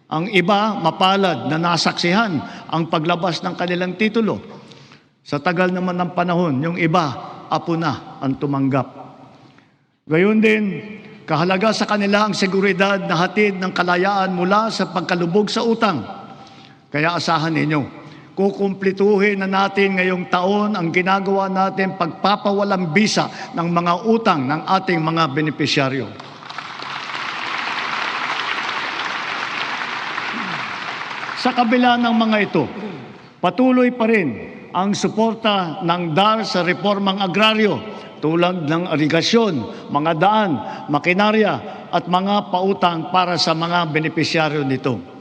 Ang iba mapalad na nasaksihan ang paglabas ng kanilang titulo. Sa tagal naman ng panahon, yung iba apo na ang tumanggap. Gayon din, kahalaga sa kanila ang seguridad na hatid ng kalayaan mula sa pagkalubog sa utang. Kaya asahan ninyo, kukumplituhin na natin ngayong taon ang ginagawa natin pagpapawalang bisa ng mga utang ng ating mga benepisyaryo. Sa kabila ng mga ito, patuloy pa rin ang suporta ng DAR sa reformang agraryo tulad ng irigasyon, mga daan, makinarya at mga pautang para sa mga benepisyaryo nito.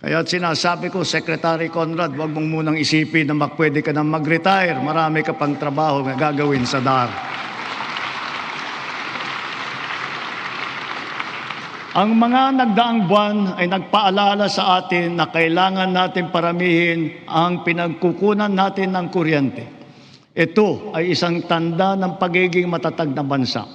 Kaya sinasabi ko, Secretary Conrad, huwag mong munang isipin na pwede ka na mag-retire. Marami ka pang trabaho na gagawin sa DAR. Ang mga nagdaang buwan ay nagpaalala sa atin na kailangan natin paramihin ang pinagkukunan natin ng kuryente. Ito ay isang tanda ng pagiging matatag na bansa.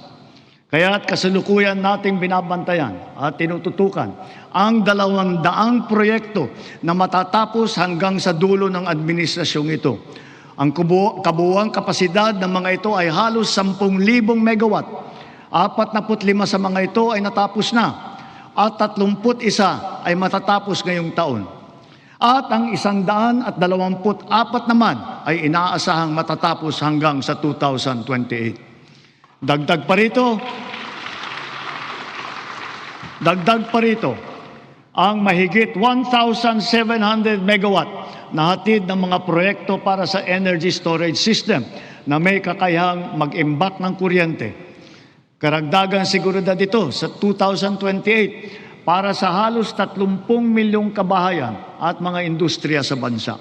Kaya't kasalukuyan nating binabantayan at tinututukan ang 200 proyekto na matatapos hanggang sa dulo ng administrasyong ito. Ang kabuuang kapasidad ng mga ito ay halos 10,000 megawatt. 45 sa mga ito ay natapos na at 31 ay matatapos ngayong taon. At ang 124 naman ay inaasahang matatapos hanggang sa 2028. Dagdag pa rito ang mahigit 1,700 megawatt na hatid ng mga proyekto para sa energy storage system na may kakayahang mag-imbak ng kuryente. Karagdagang seguridad ito sa 2028 para sa halos 30 milyong kabahayan at mga industriya sa bansa.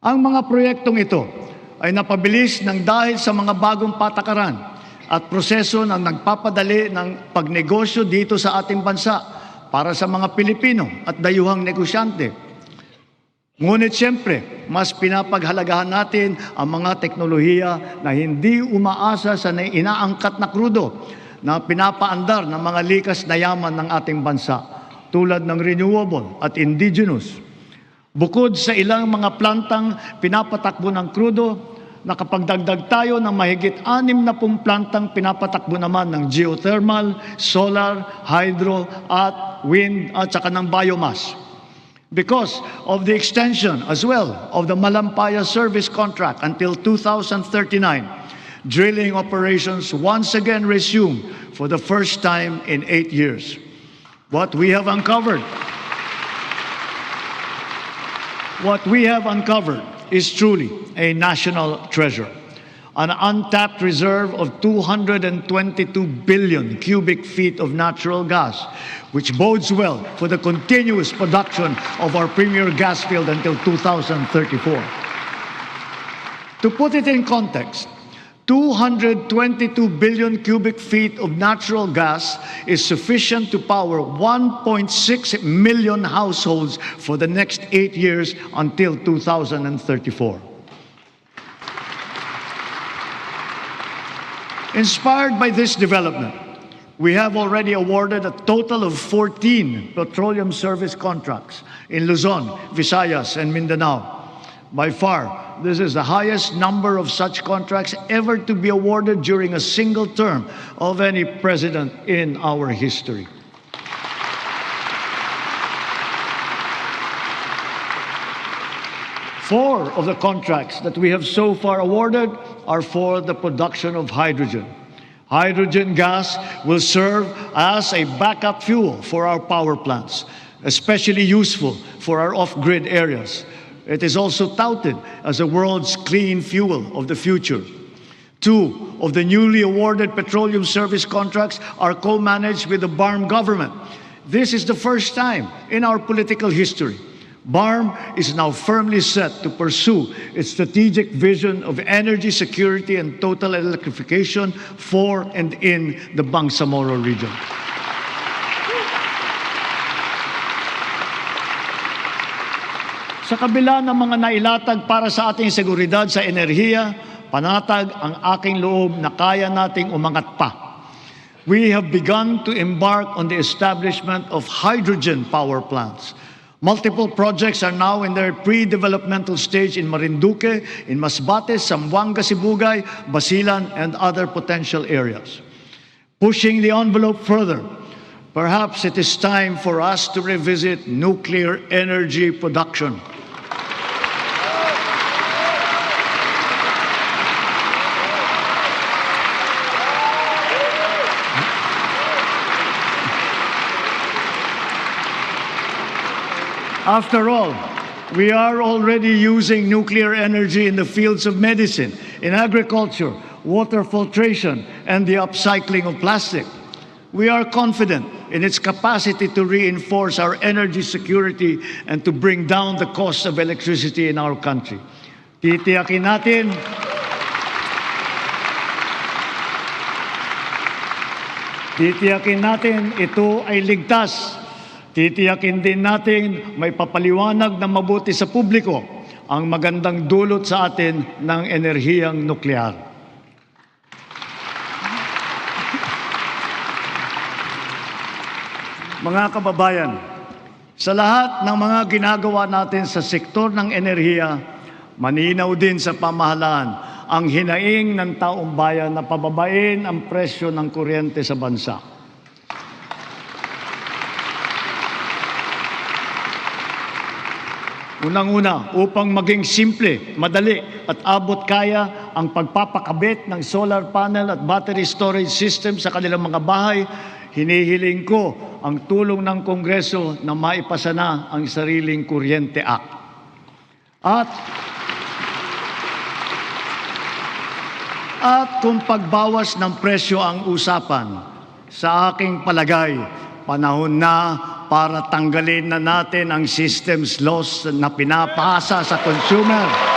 Ang mga proyektong ito ay napabilis ng dahil sa mga bagong patakaran at proseso na nagpapadali ng pagnegosyo dito sa ating bansa para sa mga Pilipino at dayuhang negosyante. Ngunit siyempre, mas pinapaghalagahan natin ang mga teknolohiya na hindi umaasa sa inaangkat na krudo na pinapaandar ng mga likas na yaman ng ating bansa tulad ng renewable at indigenous. Bukod sa ilang mga plantang pinapatakbo ng krudo, nakapagdagdag tayo ng mahigit 60 plantang pinapatakbo naman ng geothermal, solar, hydro at wind at saka ng biomass. Because of the extension as well of the Malampaya service contract until 2039, drilling operations once again resume for the first time in 8 years. What we have uncovered is truly a national treasure. An untapped reserve of 222 billion cubic feet of natural gas, which bodes well for the continuous production of our premier gas field until 2034. To put it in context, 222 billion cubic feet of natural gas is sufficient to power 1.6 million households for the next 8 years until 2034. Inspired by this development, we have already awarded a total of 14 petroleum service contracts in Luzon, Visayas, and Mindanao. By far, this is the highest number of such contracts ever to be awarded during a single term of any president in our history. Four of the contracts that we have so far awarded are for the production of hydrogen. Hydrogen gas will serve as a backup fuel for our power plants, especially useful for our off-grid areas. It is also touted as the world's clean fuel of the future. Two of the newly awarded petroleum service contracts are co-managed with the BARM government. This is the first time in our political history. BARM is now firmly set to pursue its strategic vision of energy security and total electrification for and in the Bangsamoro region. Sa kabila ng mga nailatag para sa ating seguridad sa enerhiya, panatag ang aking loob na kaya nating umangat pa. We have begun to embark on the establishment of hydrogen power plants. Multiple projects are now in their pre-developmental stage in Marinduque, in Masbate, Zamboanga, Sibugay, Basilan, and other potential areas. Pushing the envelope further, perhaps it is time for us to revisit nuclear energy production. After all, we are already using nuclear energy in the fields of medicine, in agriculture, water filtration, and the upcycling of plastic. We are confident in its capacity to reinforce our energy security and to bring down the cost of electricity in our country. Titiyakin natin ito ay ligtas. Titiyakin din natin may papaliwanag na mabuti sa publiko ang magandang dulot sa atin ng enerhiyang nuklear. Mga kababayan, sa lahat ng mga ginagawa natin sa sektor ng enerhiya, maninaw din sa pamahalaan ang hinaing ng taong bayan na pababain ang presyo ng kuryente sa bansa. Unang-una, upang maging simple, madali at abot kaya ang pagpapakabit ng solar panel at battery storage system sa kanilang mga bahay, hinihiling ko ang tulong ng Kongreso na maipasa na ang Sariling Kuryente Act. At kung pagbawas ng presyo ang usapan, sa aking palagay, panahon na para tanggalin na natin ang systems loss na pinapasa sa consumer.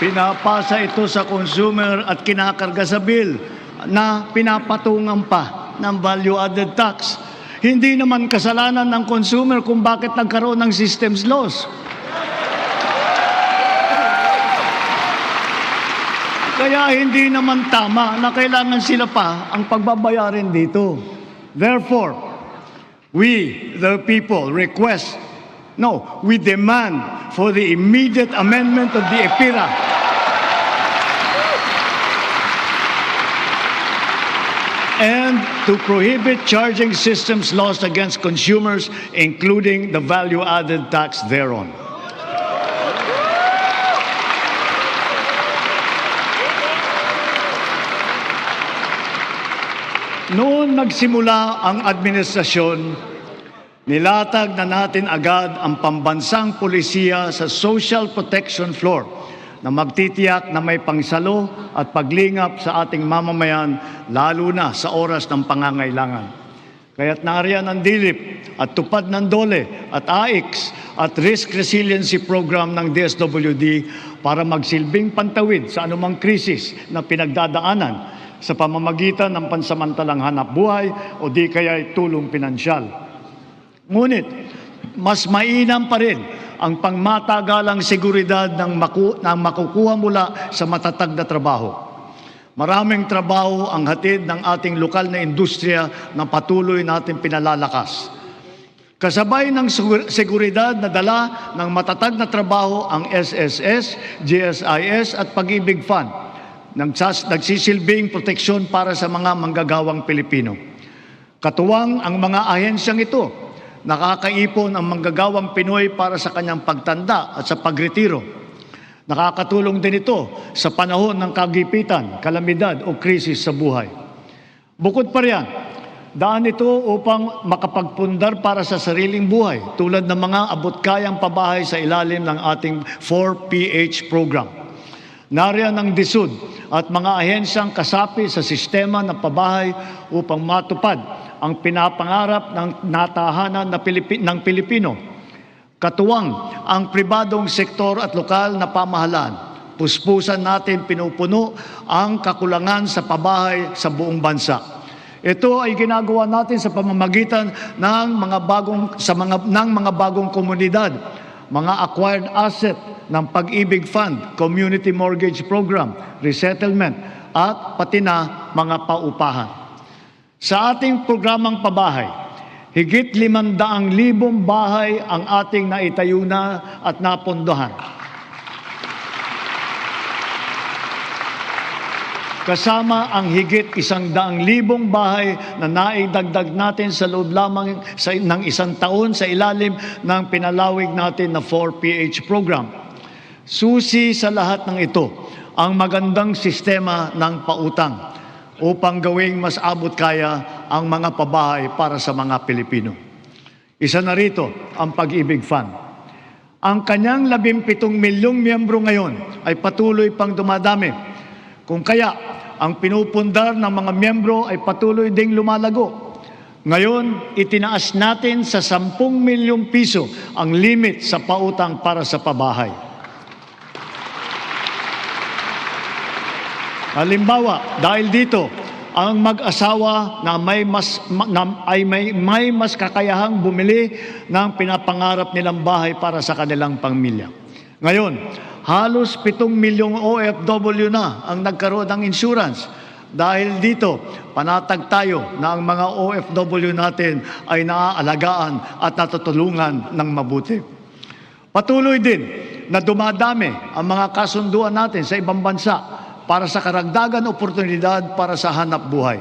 Pinapasa ito sa consumer at kinakarga sa bill na pinapatungan pa ng value-added tax. Hindi naman kasalanan ng consumer kung bakit nagkaroon ng systems loss. Kaya hindi naman tama na kailangan sila pa ang pagbabayarin dito. Therefore, we, the people, we demand for the immediate amendment of the EPIRA and to prohibit charging systems loss against consumers, including the value-added tax thereon. Noon nagsimula ang administrasyon, nilatag na natin agad ang pambansang polisiya sa social protection floor na magtitiyak na may pangsalo at paglingap sa ating mamamayan, lalo na sa oras ng pangangailangan. Kaya't nariyan ang DILIP at tupad ng DOLE at AIX at Risk Resiliency Program ng DSWD para magsilbing pantawid sa anumang krisis na pinagdadaanan sa pamamagitan ng pansamantalang hanap buhay o di kaya'y tulong pinansyal. Ngunit, mas mainam pa rin ang pangmatagalang seguridad ng makukuha mula sa matatag na trabaho. Maraming trabaho ang hatid ng ating lokal na industriya na patuloy natin pinalalakas. Kasabay ng seguridad na dala ng matatag na trabaho ang SSS, GSIS at Pag-ibig Fund, nagsisilbing proteksyon para sa mga manggagawang Pilipino. Katuwang ang mga ahensyang ito, nakakaipon ang manggagawang Pinoy para sa kanyang pagtanda at sa pagretiro. Nakakatulong din ito sa panahon ng kagipitan, kalamidad o krisis sa buhay. Bukod pa riyan, daan ito upang makapagpundar para sa sariling buhay tulad ng mga abot-kayang pabahay sa ilalim ng ating 4PH program. Nariyan ang DSUD at mga ahensyang kasapi sa sistema ng pabahay upang matupad ang pinapangarap ng natahanan ng Pilipino. Katuwang ang pribadong sektor at lokal na pamahalaan. Puspusan natin pinupuno ang kakulangan sa pabahay sa buong bansa. Ito ay ginagawa natin sa pamamagitan ng mga bagong komunidad, mga acquired asset ng Pag-ibig Fund, Community Mortgage Program, Resettlement, at pati na mga paupahan. Sa ating programang pabahay, higit 500,000 bahay ang ating naitayo na at napondohan. Kasama ang higit 100,000 bahay na naidagdag natin sa loob lamang ng isang taon sa ilalim ng pinalawig natin na 4PH program. Susi sa lahat ng ito ang magandang sistema ng pautang upang gawing mas abot kaya ang mga pabahay para sa mga Pilipino. Isa na rito ang Pag-ibig Fund. Ang kanyang 17 milyong miyembro ngayon ay patuloy pang dumadami. Kung kaya, ang pinupundar ng mga miyembro ay patuloy ding lumalago. Ngayon, itinaas natin sa 10 milyong piso ang limit sa pautang para sa pabahay. Halimbawa, dahil dito, ang mag-asawa na may mas kakayahang bumili ng pinapangarap nilang bahay para sa kanilang pamilya. Ngayon, halos 7 milyong OFW na ang nagkaroon ng insurance. Dahil dito, panatag tayo na ang mga OFW natin ay naaalagaan at natutulungan ng mabuti. Patuloy din na dumadami ang mga kasunduan natin sa ibang bansa para sa karagdagan oportunidad para sa hanap buhay.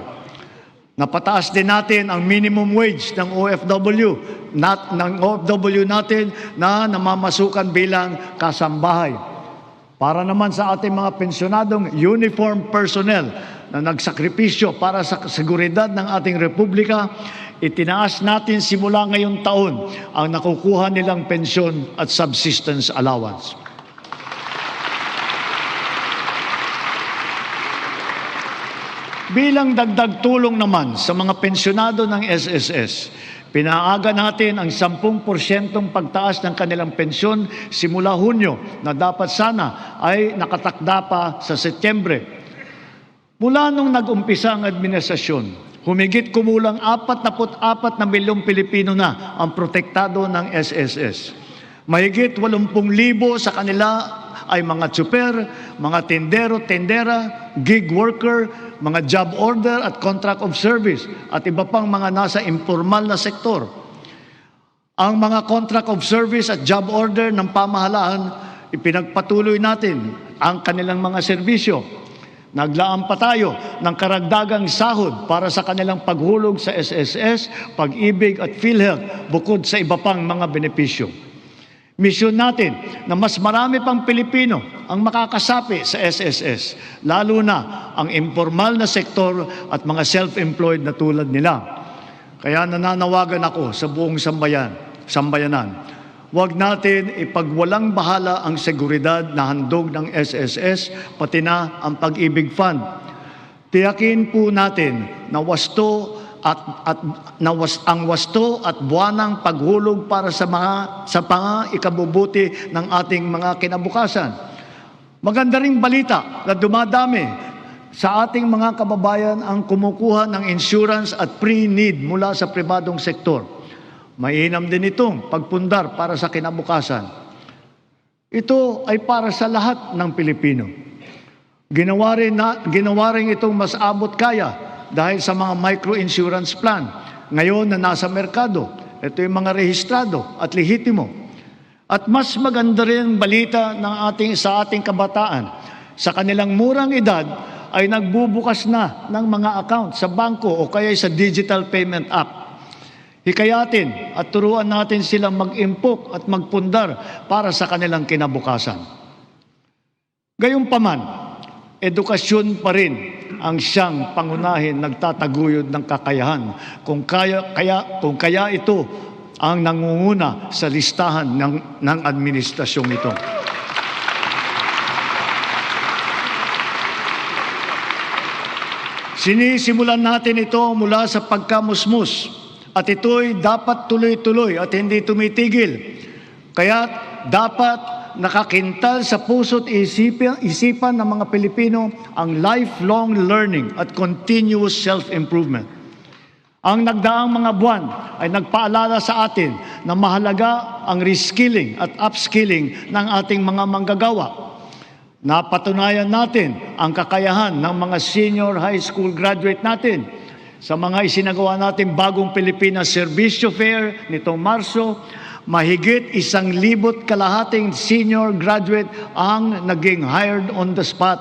Napataas din natin ang minimum wage ng OFW natin na namamasukan bilang kasambahay. Para naman sa ating mga pensyonadong uniform personnel na nagsakripisyo para sa seguridad ng ating republika, itinaas natin simula ngayong taon ang nakukuha nilang pensyon at subsistence allowance. Bilang dagdag tulong naman sa mga pensyonado ng SSS, pinaaga natin ang 10% pagtaas ng kanilang pensyon simula Hunyo na dapat sana ay nakatakda pa sa Setyembre. Mula nung nag-umpisa ang administrasyon, humigit kumulang 44 na milyong Pilipino na ang protektado ng SSS. Mahigit 80,000 sa kanila ay mga tsuper, mga tindero, tendera, gig worker, mga job order at contract of service at iba pang mga nasa informal na sektor. Ang mga contract of service at job order ng pamahalaan, ipinagpatuloy natin ang kanilang mga serbisyo. Naglaan pa tayo ng karagdagang sahod para sa kanilang paghulog sa SSS, Pag-ibig at PhilHealth bukod sa iba pang mga benepisyo. Misyon natin na mas marami pang Pilipino ang makakasapi sa SSS, lalo na ang informal na sektor at mga self-employed na tulad nila. Kaya nananawagan ako sa buong sambayanan, huwag natin ipagwalang bahala ang seguridad na handog ng SSS, pati na ang Pag-ibig Fund. Tiyakin po natin na ang wasto at buwanang paghulog para sa mga ikabubuti ng ating mga kinabukasan. Maganda ring balita na dumadami sa ating mga kababayan ang kumukuha ng insurance at pre-need mula sa pribadong sektor. Mainam din itong pagpundar para sa kinabukasan. Ito ay para sa lahat ng Pilipino. Ginawa rin itong mas abot kaya dahil sa mga micro-insurance plan. Ngayon na nasa merkado, ito yung mga rehistrado at lehitimo. At mas maganda rin balita sa ating kabataan. Sa kanilang murang edad ay nagbubukas na ng mga account sa bangko o kaya sa digital payment app. Hikayatin at turuan natin silang mag-impok at magpundar para sa kanilang kinabukasan. Gayunpaman, edukasyon pa rin ang siyang pangunahin nagtataguyod ng kakayahan. Kung kaya ito ang nangunguna sa listahan ng administrasyong ito. Sinisimulan natin ito mula sa pagkamusmus at ito'y dapat tuloy-tuloy at hindi tumitigil. Kaya dapat nakakintal sa puso't isipan ng mga Pilipino ang lifelong learning at continuous self-improvement. Ang nagdaang mga buwan ay nagpaalala sa atin na mahalaga ang reskilling at upskilling ng ating mga manggagawa. Napatunayan natin ang kakayahan ng mga senior high school graduate natin sa mga isinagawa natin bagong Pilipinas Serbisyo Fair nitong Marso. Mahigit 1,200 senior graduate ang naging hired on the spot.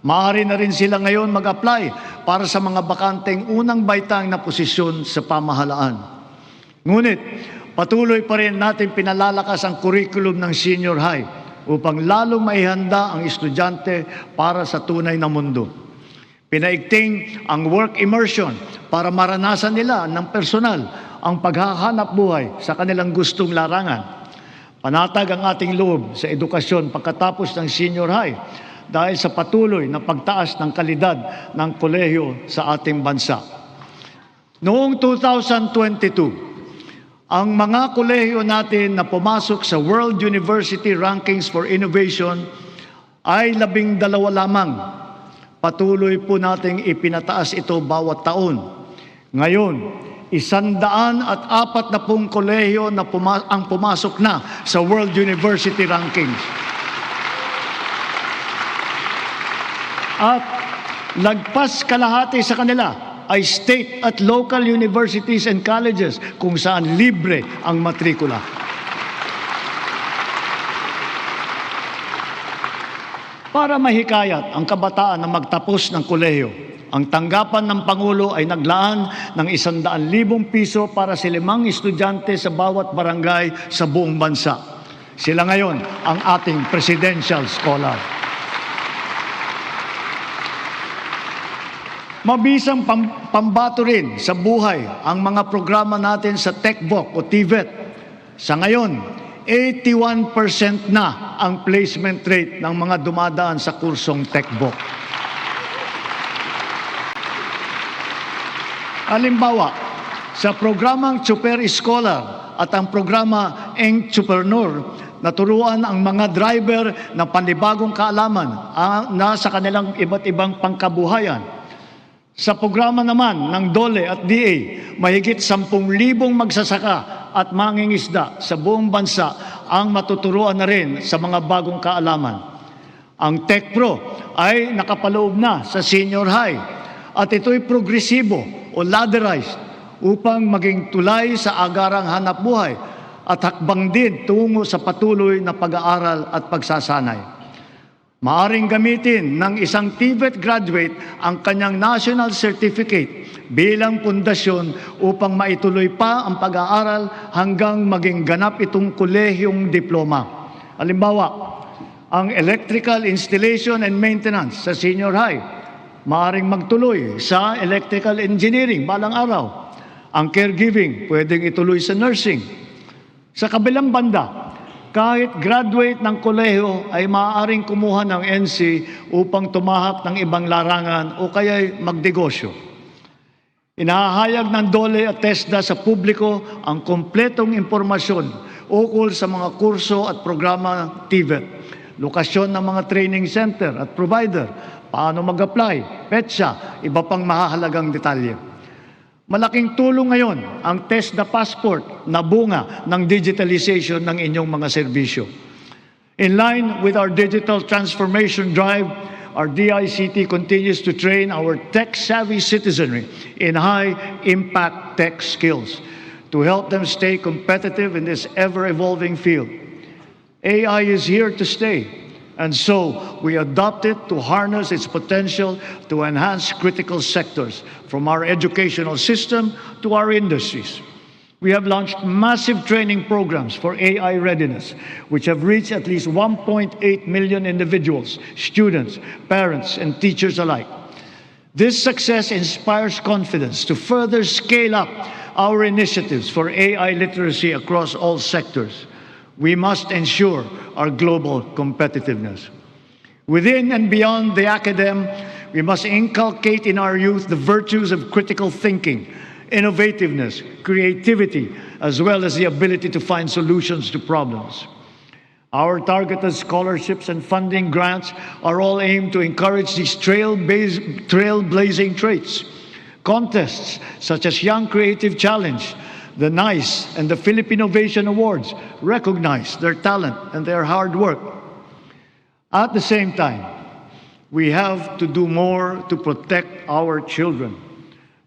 Maaari na rin sila ngayon mag-apply para sa mga bakanteng unang baitang na posisyon sa pamahalaan. Ngunit, patuloy pa rin natin pinalalakas ang curriculum ng senior high upang lalong maihanda ang estudyante para sa tunay na mundo. Pinaigting ang work immersion para maranasan nila ng personal ang paghahanap buhay sa kanilang gustong larangan. Panatag ang ating loob sa edukasyon pagkatapos ng senior high. dahil sa patuloy na pagtaas ng kalidad ng kolehiyo sa ating bansa. Noong 2022, ang mga kolehiyo natin na pumasok sa World University Rankings for Innovation ay 12 lamang. Patuloy po nating ipinataas ito bawat taon. Ngayon, 140 kolehiyo na ang pumasok na sa World University Rankings. At lagpas kalahati sa kanila ay state at local universities and colleges kung saan libre ang matrikula. Para mahikayat ang kabataan na magtapos ng kolehiyo, ang tanggapan ng Pangulo ay naglaan ng 100,000 piso para sa 5 estudyante sa bawat barangay sa buong bansa. Sila ngayon ang ating presidential scholar. Mabisang pambato rin sa buhay ang mga programa natin sa TechVoc o TVET. Sa ngayon, 81% na ang placement rate ng mga dumadaan sa kursong TechVoc. Halimbawa, sa programang Super Scholar at ang programa Entrepreneur, naturuan ang mga driver ng panibagong kaalaman na sa kanilang iba't ibang pangkabuhayan. Sa programa naman ng DOLE at DA, mahigit 10,000 magsasaka at mangingisda sa buong bansa ang matuturuan na rin sa mga bagong kaalaman. Ang TechPro ay nakapaloob na sa senior high at ito'y progresibo o ladderized upang maging tulay sa agarang hanap buhay at hakbang din tungo sa patuloy na pag-aaral at pagsasanay. Maaring gamitin ng isang TVET graduate ang kanyang national certificate bilang pundasyon upang maituloy pa ang pag-aaral hanggang maging ganap itong kolehiyong diploma. Halimbawa, ang electrical installation and maintenance sa senior high, maaring magtuloy sa electrical engineering balang araw. Ang caregiving, pwedeng ituloy sa nursing. Sa kabilang banda, kahit graduate ng kolehiyo ay maaaring kumuha ng NC upang tumahak ng ibang larangan o kaya'y magnegosyo. Inahahayag ng DOLE at TESDA sa publiko ang kompletong impormasyon ukol sa mga kurso at programa ng TVET, lokasyon ng mga training center at provider, paano mag-apply, petsa, iba pang mahahalagang detalye. Malaking tulong ngayon ang TESDA Passport na bunga ng digitalization ng inyong mga serbisyo. In line with our digital transformation drive, our DICT continues to train our tech-savvy citizenry in high-impact tech skills to help them stay competitive in this ever-evolving field. AI is here to stay, and so we adopt it to harness its potential to enhance critical sectors, from our educational system to our industries. We have launched massive training programs for AI readiness, which have reached at least 1.8 million individuals, students, parents, and teachers alike. This success inspires confidence to further scale up our initiatives for AI literacy across all sectors. We must ensure our global competitiveness. Within and beyond the academe, we must inculcate in our youth the virtues of critical thinking, innovativeness, creativity, as well as the ability to find solutions to problems. Our targeted scholarships and funding grants are all aimed to encourage these trailblazing traits. Contests such as Young Creative Challenge, the NICE, and the Philippine Innovation Awards recognize their talent and their hard work. At the same time, we have to do more to protect our children.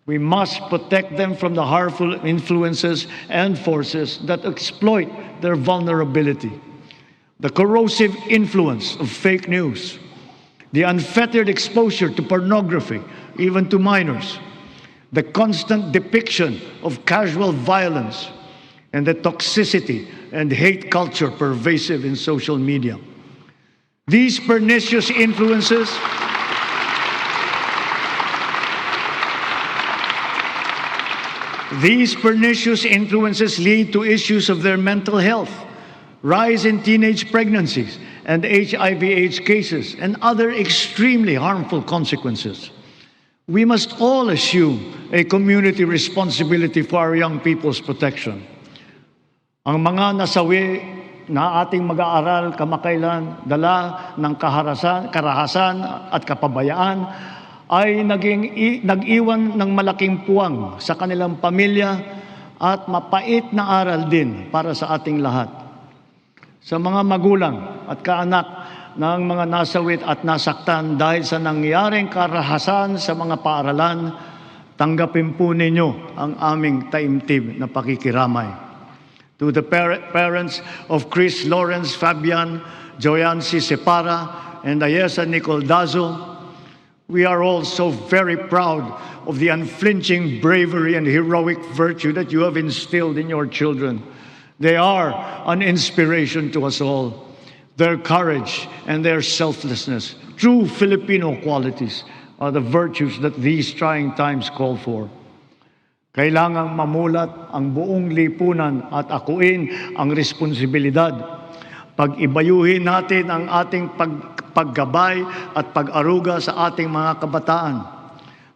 We must protect them from the harmful influences and forces that exploit their vulnerability. The corrosive influence of fake news, the unfettered exposure to pornography, even to minors, the constant depiction of casual violence, and the toxicity and hate culture pervasive in social media. These pernicious influences lead to issues of their mental health, rise in teenage pregnancies, and HIV/AIDS cases and other extremely harmful consequences. We must all assume a community responsibility for our young people's protection. Ang mga nasawi na ating mag-aaral kamakailan, dala ng karahasan at kapabayaan, ay nag-iwan ng malaking puwang sa kanilang pamilya at mapait na aral din para sa ating lahat. Sa mga magulang at kaanak ng mga nasawit at nasaktan dahil sa nangyaring karahasan sa mga paaralan, tanggapin po ninyo ang aming taimtib na pakikiramay. To the parents of Chris Lawrence Fabian, Joyancy Separa, and Ayesa Nicole Dazo, we are all so very proud of the unflinching bravery and heroic virtue that you have instilled in your children. They are an inspiration to us all. Their courage and their selflessness, true Filipino qualities, are the virtues that these trying times call for. Kailangang mamulat ang buong lipunan at akuin ang responsibilidad. Pag-ibayuhin natin ang ating paggabay at pag-aruga sa ating mga kabataan.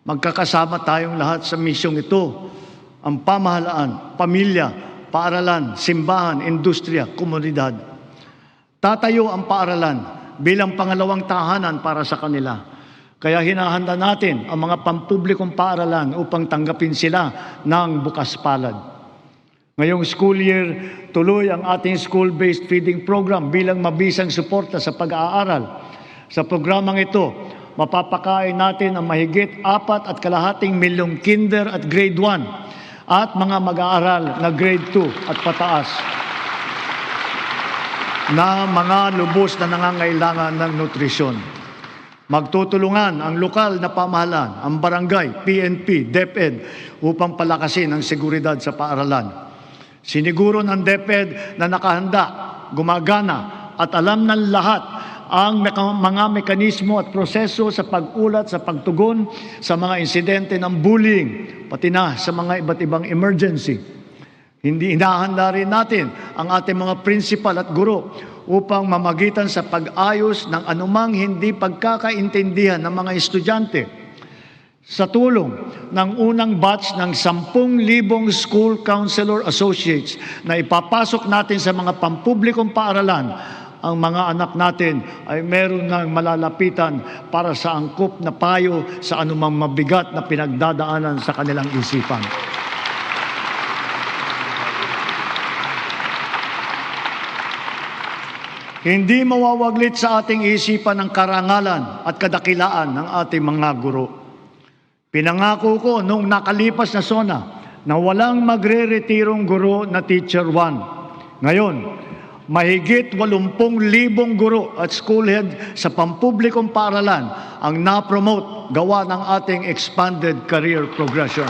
Magkakasama tayong lahat sa misyong ito. Ang pamahalaan, pamilya, paaralan, simbahan, industriya, komunidad. Tatayo ang paaralan bilang pangalawang tahanan para sa kanila. Kaya hinahanda natin ang mga pampublikong paaralan upang tanggapin sila ng bukas palad. Ngayong school year, tuloy ang ating school-based feeding program bilang mabisang suporta sa pag-aaral. Sa programang ito, mapapakain natin ang mahigit 4.2 milyong kinder at grade 1 at mga mag-aaral na grade 2 at pataas na mga lubos na nangangailangan ng nutrisyon. Magtutulungan ang lokal na pamahalaan, ang barangay, PNP, DepEd upang palakasin ang seguridad sa paaralan. Siniguro ng DepEd na nakahanda, gumagana at alam ng lahat ang mga mekanismo at proseso sa pag-ulat, sa pagtugon sa mga insidente ng bullying, pati na sa mga iba't ibang emergency. Hindi hinahanda rin natin ang ating mga principal at guro upang mamagitan sa pag-ayos ng anumang hindi pagkakaintindihan ng mga estudyante. Sa tulong ng unang batch ng 10,000 school counselor associates na ipapasok natin sa mga pampublikong paaralan, ang mga anak natin ay meron ng malalapitan para sa angkop na payo sa anumang mabigat na pinagdadaanan sa kanilang isipan. Hindi mawawaglit sa ating isipan ang karangalan at kadakilaan ng ating mga guro. Pinangako ko noong nakalipas na SONA na walang magre-retirong guro na Teacher 1. Ngayon, mahigit 80,000 guro at school head sa pampublikong paaralan ang na-promote gawa ng ating expanded career progression.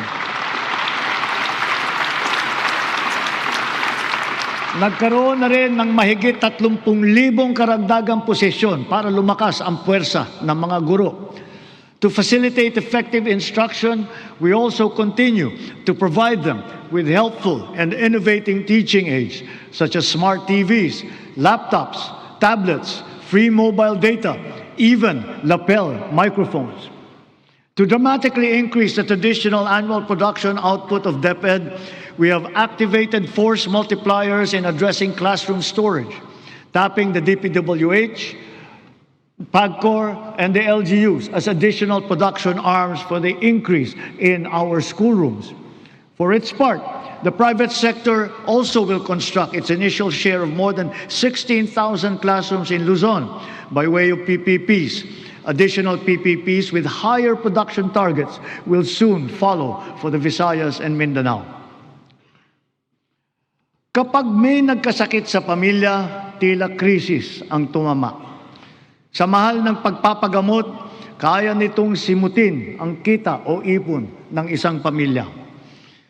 Nagkaroon na rin ng mahigit 30,000 karagdagang posisyon para lumakas ang puwersa ng mga guro. To facilitate effective instruction, we also continue to provide them with helpful and innovating teaching aids such as smart TVs, laptops, tablets, free mobile data, even lapel microphones. To dramatically increase the traditional annual production output of DepEd, we have activated force multipliers in addressing classroom storage, tapping the DPWH, PAGCOR, and the LGUs as additional production arms for the increase in our schoolrooms. For its part, the private sector also will construct its initial share of more than 16,000 classrooms in Luzon by way of PPPs. Additional PPPs with higher production targets will soon follow for the Visayas and Mindanao. Kapag may nagkasakit sa pamilya, tila krisis ang tumama. Sa mahal ng pagpapagamot, kaya nitong simutin ang kita o ipon ng isang pamilya.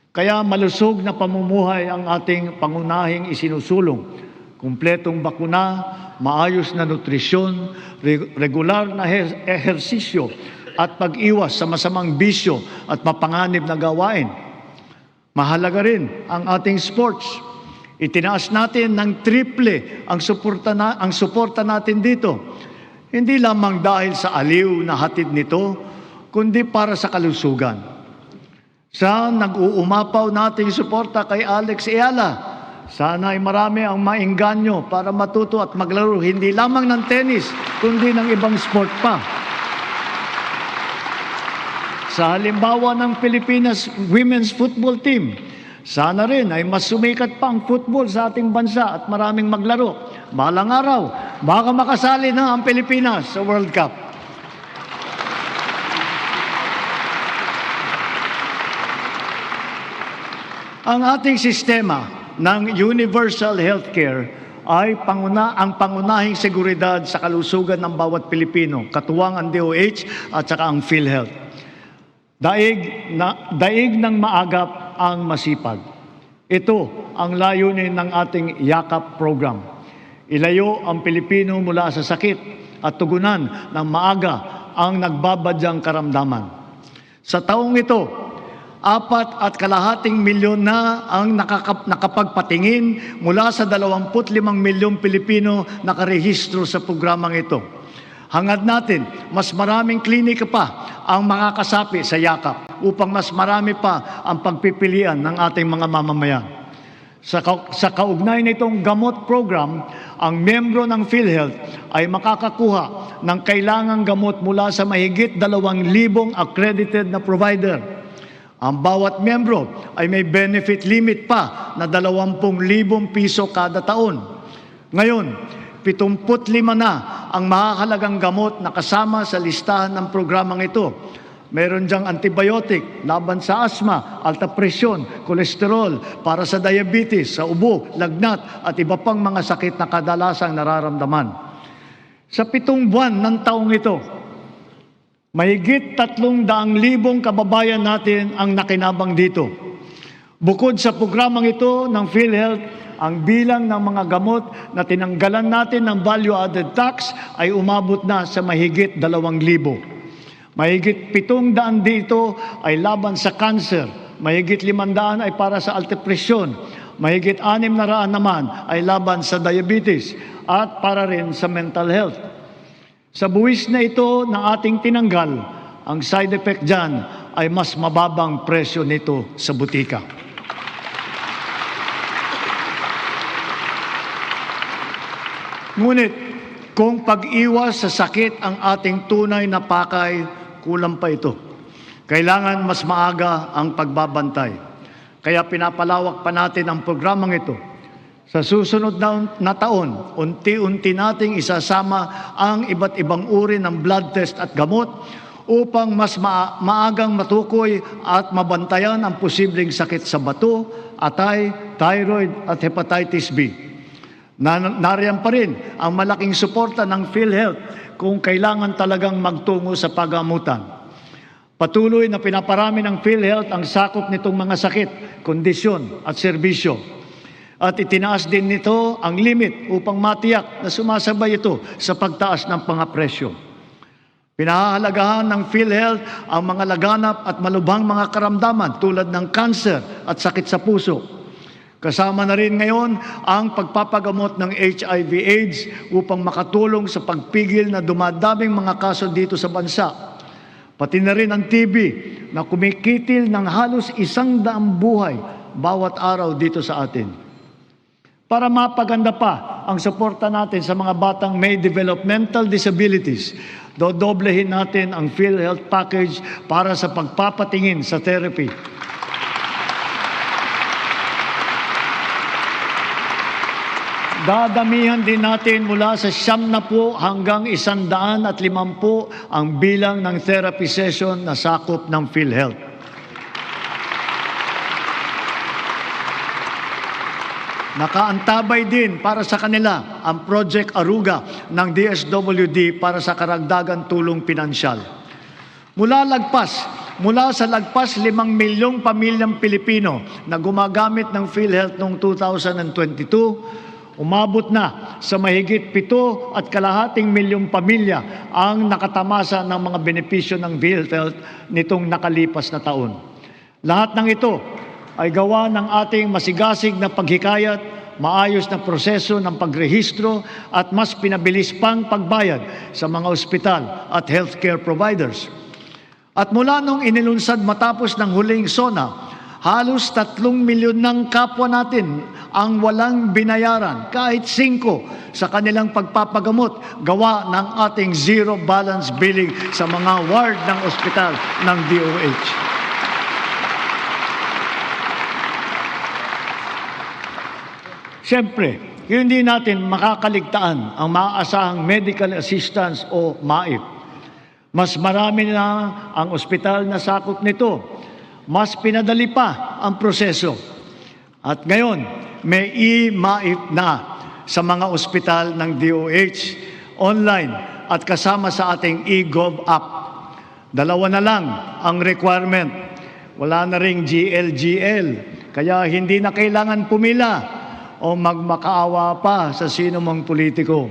Kaya malusog na pamumuhay ang ating pangunahing isinusulong. Kumpletong bakuna, maayos na nutrisyon, regular na ehersisyo at pag-iwas sa masamang bisyo at mapanganib na gawain. Mahalaga rin ang ating sports. Itinaas natin ng triple ang suporta natin dito. Hindi lamang dahil sa aliw na hatid nito, kundi para sa kalusugan. Sa nag-uumapaw nating suporta kay Alex Eala, sana ay marami ang maengganyo para matuto at maglaro hindi lamang ng tennis, kundi ng ibang sport pa. Sa halimbawa ng Pilipinas Women's Football Team, sana rin ay mas sumikat pa ang football sa ating bansa at maraming maglaro. Balang araw, baka makasali na ang Pilipinas sa World Cup. Ang ating sistema ng universal healthcare ay ang pangunahing seguridad sa kalusugan ng bawat Pilipino, katuwang ang DOH at saka ang PhilHealth. Daig ng maagap ang masipag. Ito ang layunin ng ating YAKAP program. Ilayo ang Pilipino mula sa sakit at tugunan ng maaga ang nagbabadyang karamdaman. Sa taong ito, 4.5 milyon na ang nakapagpatingin mula sa 25 milyong Pilipino nakarehistro sa programang ito. Hangad natin, mas maraming klinika pa ang makakasapi sa YAKAP upang mas marami pa ang pagpipilian ng ating mga mamamayan. Sa kaugnay nitong gamot program, ang miyembro ng PhilHealth ay makakakuha ng kailangang gamot mula sa mahigit 2,000 accredited na provider. Ang bawat miyembro ay may benefit limit pa na 20,000 piso kada taon. Ngayon, 75 na ang mahahalagang gamot na kasama sa listahan ng programang ito. Meron diyang antibiotic, laban sa asma, alta presyon, kolesterol, para sa diabetes, sa ubo, lagnat, at iba pang mga sakit na kadalasang nararamdaman. Sa 7 buwan ng taong ito, mahigit 300,000 kababayan natin ang nakinabang dito. Bukod sa programang ito ng PhilHealth, ang bilang ng mga gamot na tinanggalan natin ng value-added tax ay umabot na sa mahigit 2,000. Mahigit 700 dito ay laban sa cancer, mahigit 500 ay para sa alta presyon, mahigit 600 naman ay laban sa diabetes at para rin sa mental health. Sa buwis na ito na ating tinanggal, ang side effect dyan ay mas mababang presyo nito sa butika. Ngunit kung pag-iwas sa sakit ang ating tunay na pakay, kulang pa ito. Kailangan mas maaga ang pagbabantay. Kaya pinapalawak pa natin ang programang ito. Sa susunod na taon, unti-unti nating isasama ang iba't ibang uri ng blood test at gamot upang mas maagang matukoy at mabantayan ang posibleng sakit sa bato, atay, thyroid at hepatitis B. Nariyan pa rin ang malaking suporta ng PhilHealth kung kailangan talagang magtungo sa pagamutan. Patuloy na pinaparami ng PhilHealth ang sakop nitong mga sakit, kondisyon at serbisyo. At itinaas din nito ang limit upang matiyak na sumasabay ito sa pagtaas ng mga presyo. Pinahahalagahan ng PhilHealth ang mga laganap at malubhang mga karamdaman tulad ng cancer at sakit sa puso. Kasama na rin ngayon ang pagpapagamot ng HIV/AIDS upang makatulong sa pagpigil na dumadaming mga kaso dito sa bansa. Pati na rin ang TB na kumikitil ng halos 100 buhay bawat araw dito sa atin. Para mapaganda pa ang suporta natin sa mga batang may developmental disabilities, dodoblehin natin ang PhilHealth package para sa pagpapatingin sa therapy. Dadamihan din natin mula sa 90 hanggang 150 ang bilang ng therapy session na sakop ng PhilHealth. Nakaantabay din para sa kanila ang Project Aruga ng DSWD para sa karagdagang tulong pinansyal. Mula sa lagpas 5 milyong pamilyang Pilipino na gumagamit ng PhilHealth noong 2022, umabot na sa mahigit 7.5 milyong pamilya ang nakatamasa ng mga benepisyo ng PhilHealth nitong nakalipas na taon. Lahat ng ito ay gawa ng ating masigasig na paghikayat maayos na proseso ng pagrehistro at mas pinabilis pang pagbayad sa mga ospital at healthcare providers. At mula nung inilunsad matapos ng huling SONA, halos 3 milyon ng kapwa natin ang walang binayaran kahit 5 sa kanilang pagpapagamot gawa ng ating zero balance billing sa mga ward ng ospital ng DOH. Siyempre, hindi natin makakaligtaan ang maaasahang medical assistance o MAIP. Mas marami na ang ospital na sakop nito. Mas pinadali pa ang proseso. At ngayon, may e-MAIP na sa mga ospital ng DOH, online at kasama sa ating e-Gov app. 2 na lang ang requirement. Wala na ring GLGL, kaya hindi na kailangan pumila o magmakaawa pa sa sino mang politiko.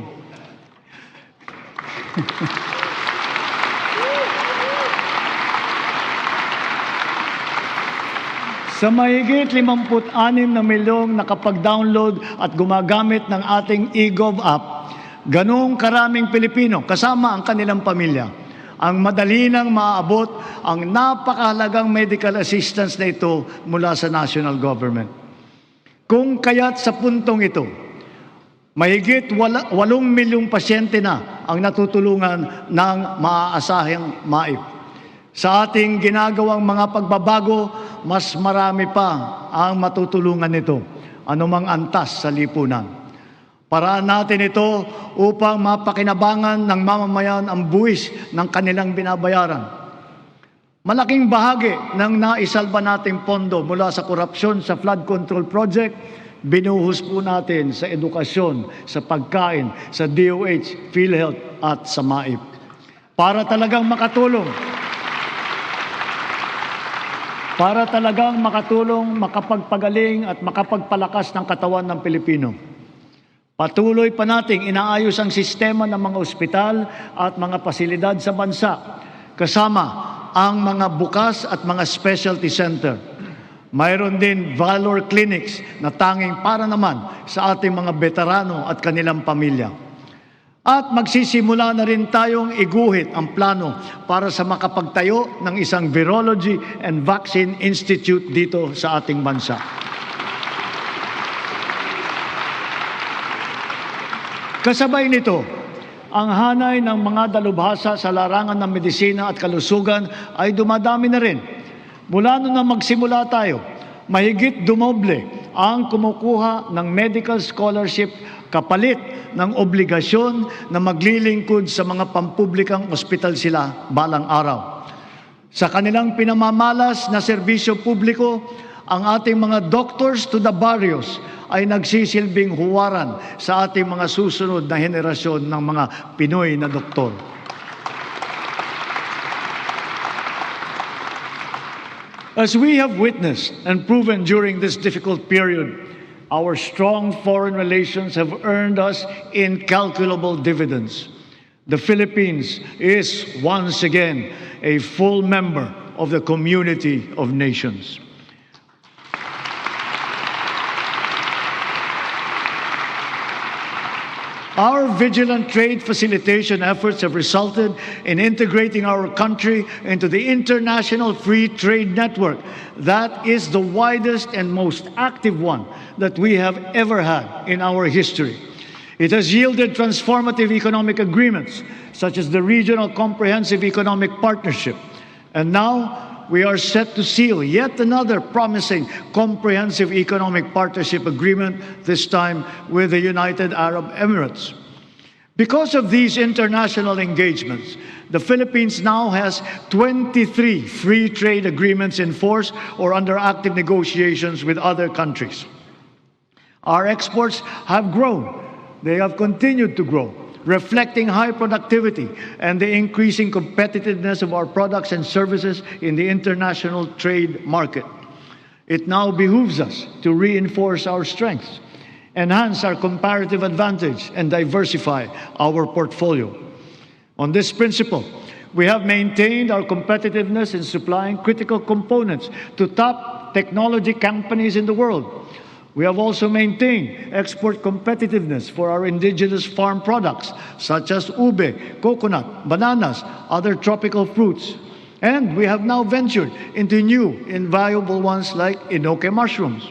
Sa mahigit 56 na milyong nakapag-download at gumagamit ng ating e-Gov app, ganong karaming Pilipino kasama ang kanilang pamilya ang madali nang maaabot ang napakahalagang medical assistance na ito mula sa national government. Kung kaya't sa puntong ito, mahigit 8 milyong pasyente na ang natutulungan ng maaasahang MAIP. Sa ating ginagawang mga pagbabago, mas marami pa ang matutulungan nito, anumang antas sa lipunan. Paraan natin ito upang mapakinabangan ng mamamayan ang buwis ng kanilang binabayaran. Malaking bahagi ng naisalba nating pondo mula sa korupsyon sa flood control project, binuhos po natin sa edukasyon, sa pagkain, sa DOH, PhilHealth at sa MAIP. Para talagang makatulong, makapagpagaling at makapagpalakas ng katawan ng Pilipino. Patuloy pa nating inaayos ang sistema ng mga ospital at mga pasilidad sa bansa, kasama ang mga bukas at mga specialty center. Mayroon din valor clinics na tanging para naman sa ating mga veterano at kanilang pamilya. At magsisimula na rin tayong iguhit ang plano para sa makapagtayo ng isang Virology and Vaccine Institute dito sa ating bansa. Kasabay nito, ang hanay ng mga dalubhasa sa larangan ng medisina at kalusugan ay dumadami na rin. Mula noon na magsimula tayo, mahigit dumoble ang kumukuha ng medical scholarship kapalit ng obligasyon na maglilingkod sa mga pampublikang ospital sila balang araw. Sa kanilang pinamamalas na serbisyo publiko, ang ating mga doctors to the barrios ay nagsisilbing huwaran sa ating mga susunod na henerasyon ng mga Pinoy na doktor. As we have witnessed and proven during this difficult period, our strong foreign relations have earned us incalculable dividends. The Philippines is once again a full member of the community of nations. Our vigilant trade facilitation efforts have resulted in integrating our country into the international free trade network. That is the widest and most active one that we have ever had in our history. It has yielded transformative economic agreements, such as the Regional Comprehensive Economic Partnership. And now, we are set to seal yet another promising comprehensive economic partnership agreement, this time with the United Arab Emirates. Because of these international engagements, the Philippines now has 23 free trade agreements in force or under active negotiations with other countries. Our exports have grown. They have continued to grow, reflecting high productivity and the increasing competitiveness of our products and services in the international trade market. It now behooves us to reinforce our strengths, enhance our comparative advantage, and diversify our portfolio. On this principle, we have maintained our competitiveness in supplying critical components to top technology companies in the world. We have also maintained export competitiveness for our indigenous farm products, such as ube, coconut, bananas, other tropical fruits. And we have now ventured into new, invaluable ones like enoque mushrooms.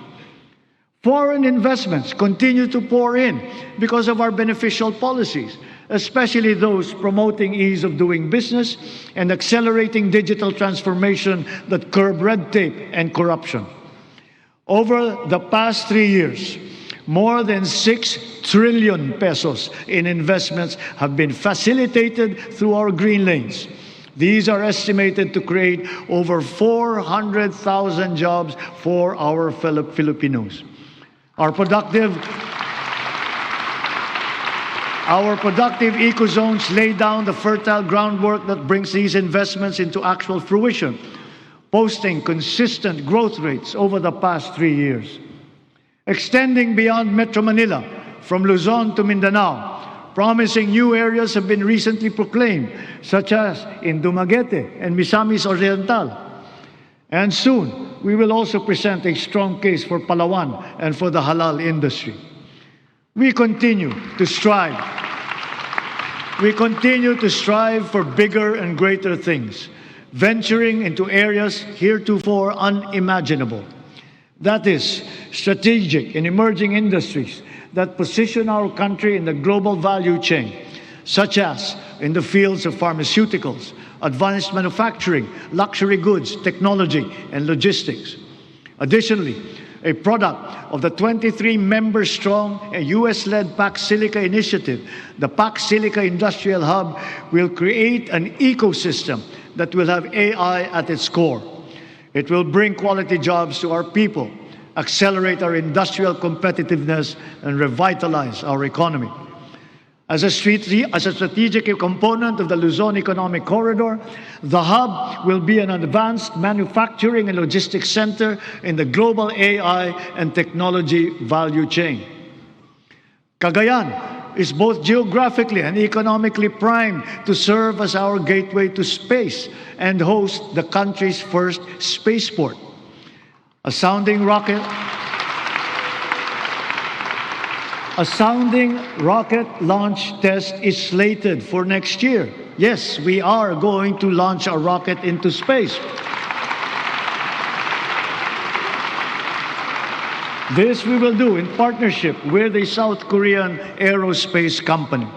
Foreign investments continue to pour in because of our beneficial policies, especially those promoting ease of doing business and accelerating digital transformation that curb red tape and corruption. Over the past 3 years, more than 6 trillion pesos in investments have been facilitated through our green lanes. These are estimated to create over 400,000 jobs for our fellow Filipinos. Our productive eco-zones lay down the fertile groundwork that brings these investments into actual fruition, posting consistent growth rates over the past 3 years. Extending beyond Metro Manila, from Luzon to Mindanao, promising new areas have been recently proclaimed, such as in Dumaguete and Misamis Oriental. And soon, we will also present a strong case for Palawan and for the halal industry. We continue to strive for bigger and greater things, venturing into areas heretofore unimaginable. That is, strategic and emerging industries that position our country in the global value chain, such as in the fields of pharmaceuticals, advanced manufacturing, luxury goods, technology, and logistics. Additionally, a product of the 23-member-strong US-led Pac Silica initiative, the Pac Silica Industrial Hub will create an ecosystem that will have AI at its core. It will bring quality jobs to our people, accelerate our industrial competitiveness, and revitalize our economy. As a strategic component of the Luzon Economic Corridor, the hub will be an advanced manufacturing and logistics center in the global AI and technology value chain. Cagayan is both geographically and economically primed to serve as our gateway to space and host the country's first spaceport. A sounding rocket launch test is slated for next year. Yes, we are going to launch a rocket into space. This we will do in partnership with a South Korean aerospace company.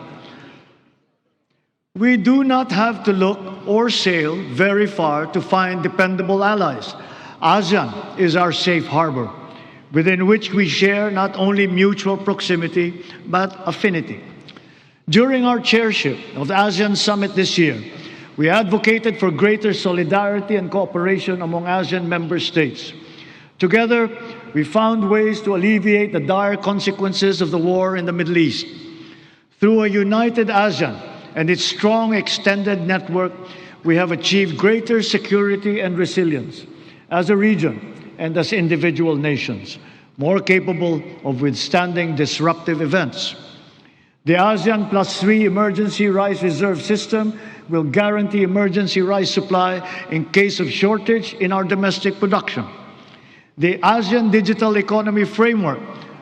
We do not have to look or sail very far to find dependable allies. ASEAN is our safe harbor, within which we share not only mutual proximity, but affinity. During our chairship of the ASEAN Summit this year, we advocated for greater solidarity and cooperation among ASEAN member states. Together, we found ways to alleviate the dire consequences of the war in the Middle East. Through a united ASEAN and its strong extended network, we have achieved greater security and resilience as a region and as individual nations, more capable of withstanding disruptive events. The ASEAN +3 emergency rice reserve system will guarantee emergency rice supply in case of shortage in our domestic production. The ASEAN Digital Economy Framework,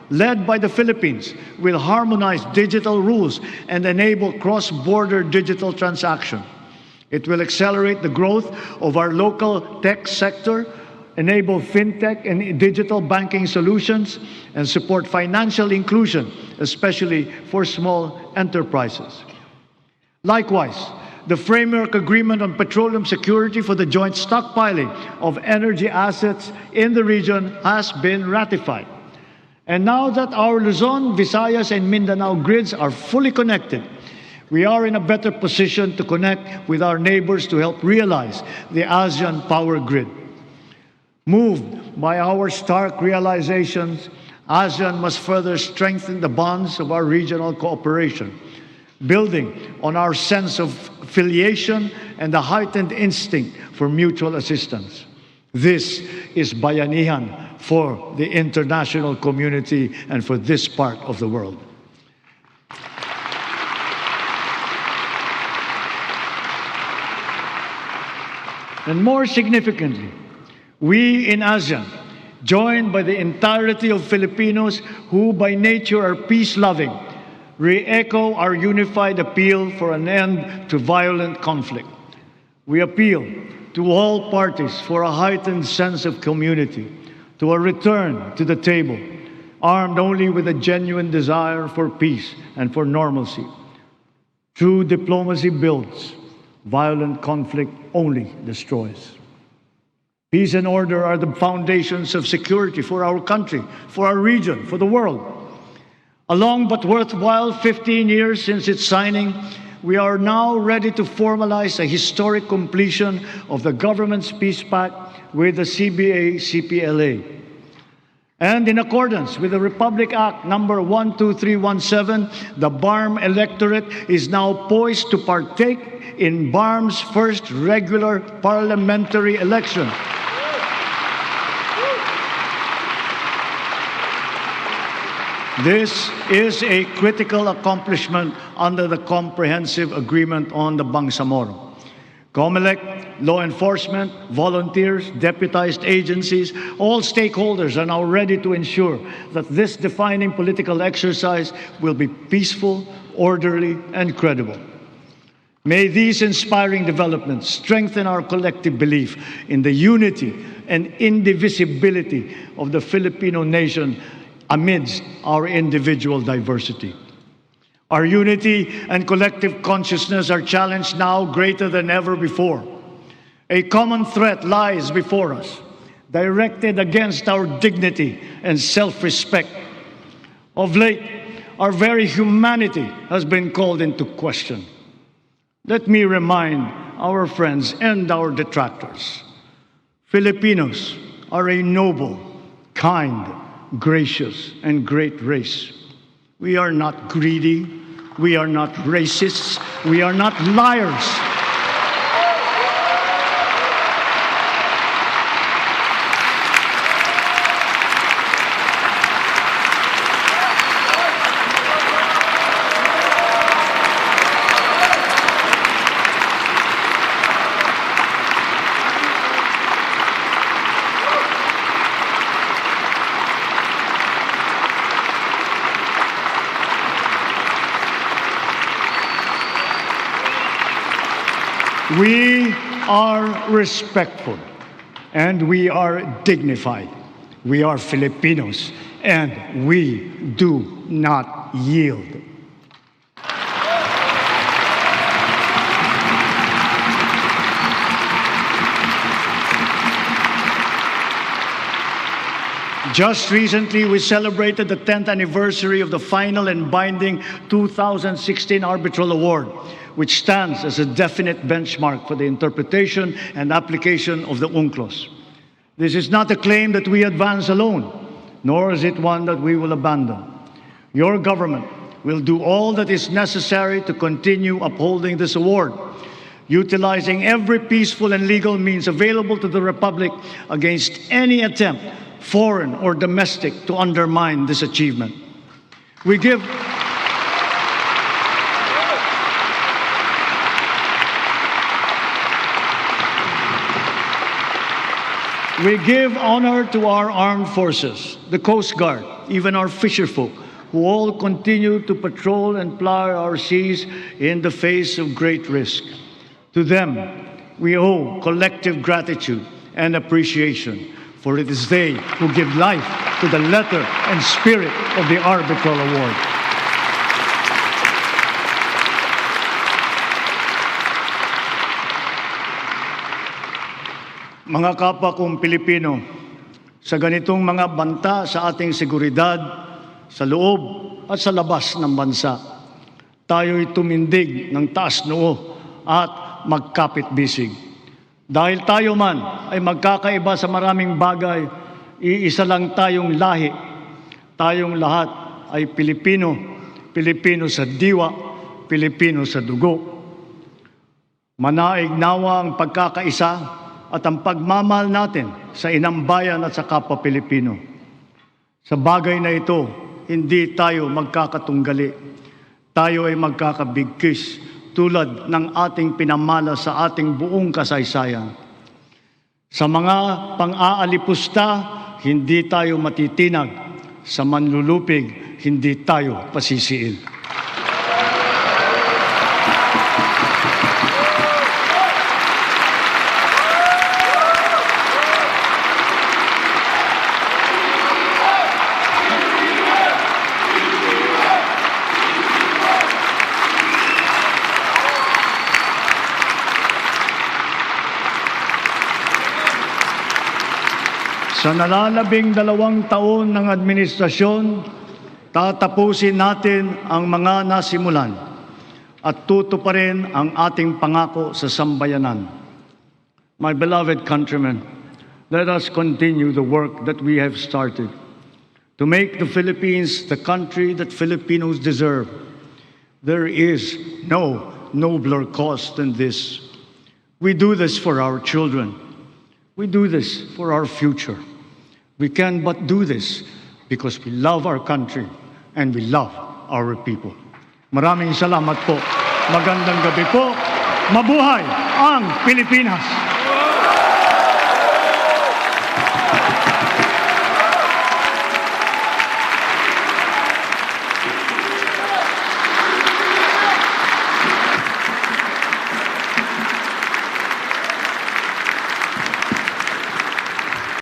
led by the Philippines, will harmonize digital rules and enable cross-border digital transaction. It will accelerate the growth of our local tech sector, enable fintech and digital banking solutions, and support financial inclusion, especially for small enterprises. Likewise, the Framework Agreement on Petroleum Security for the joint stockpiling of energy assets in the region has been ratified. And now that our Luzon, Visayas, and Mindanao grids are fully connected, we are in a better position to connect with our neighbors to help realize the ASEAN power grid. Moved by our stark realizations, ASEAN must further strengthen the bonds of our regional cooperation, building on our sense of affiliation and the heightened instinct for mutual assistance. This is bayanihan for the international community and for this part of the world. And more significantly, we in ASEAN joined by the entirety of Filipinos who by nature are peace-loving, re-echo our unified appeal for an end to violent conflict. We appeal to all parties for a heightened sense of community, to a return to the table, armed only with a genuine desire for peace and for normalcy. True diplomacy builds, violent conflict only destroys. Peace and order are the foundations of security for our country, for our region, for the world. A long but worthwhile 15 years since its signing, we are now ready to formalize a historic completion of the government's peace pact with the CBA-CPLA. And in accordance with the Republic Act number 12317, the BARM electorate is now poised to partake in BARM's first regular parliamentary election. This is a critical accomplishment under the Comprehensive Agreement on the Bangsamoro. COMELEC, law enforcement, volunteers, deputized agencies, all stakeholders are now ready to ensure that this defining political exercise will be peaceful, orderly, and credible. May these inspiring developments strengthen our collective belief in the unity and indivisibility of the Filipino nation amidst our individual diversity. Our unity and collective consciousness are challenged now greater than ever before. A common threat lies before us, directed against our dignity and self-respect. Of late, our very humanity has been called into question. Let me remind our friends and our detractors, Filipinos are a noble, kind, gracious, and great race. We are not greedy. We are not racists. We are not liars. We are respectful and we are dignified. We are Filipinos and we do not yield. Just recently, we celebrated the 10th anniversary of the final and binding 2016 Arbitral Award, which stands as a definite benchmark for the interpretation and application of the UNCLOS. This is not a claim that we advance alone, nor is it one that we will abandon. Your government will do all that is necessary to continue upholding this award, utilizing every peaceful and legal means available to the Republic against any attempt, foreign or domestic, to undermine this achievement. We give honor to our armed forces, the Coast Guard, even our fisherfolk, who all continue to patrol and ply our seas in the face of great risk. To them, we owe collective gratitude and appreciation, for it is they who give life to the letter and spirit of the Arbitral Award. Mga kapwa kong Pilipino, sa ganitong mga banta sa ating seguridad, sa loob at sa labas ng bansa, tayo'y tumindig ng taas noo at magkapit-bisig. Dahil tayo man ay magkakaiba sa maraming bagay, iisa lang tayong lahi. Tayong lahat ay Pilipino, Pilipino sa diwa, Pilipino sa dugo. Manaig nawa ang pagkakaisa at ang pagmamahal natin sa inang bayan at sa kapwa Pilipino. Sa bagay na ito, hindi tayo magkakatunggali. Tayo ay magkakabigkis tulad ng ating pinamana sa ating buong kasaysayan. Sa mga pang-aalipusta, hindi tayo matitinag. Sa manlulupig, hindi tayo pasisiil. Sa nalalabing 2 taon ng administrasyon, tatapusin natin ang mga nasimulan at tutuparin ang ating pangako sa sambayanan. My beloved countrymen, let us continue the work that we have started to make the Philippines the country that Filipinos deserve. There is no nobler cause than this. We do this for our children. We do this for our future. We can but do this because we love our country and we love our people. Maraming salamat po. Magandang gabi po. Mabuhay ang Pilipinas!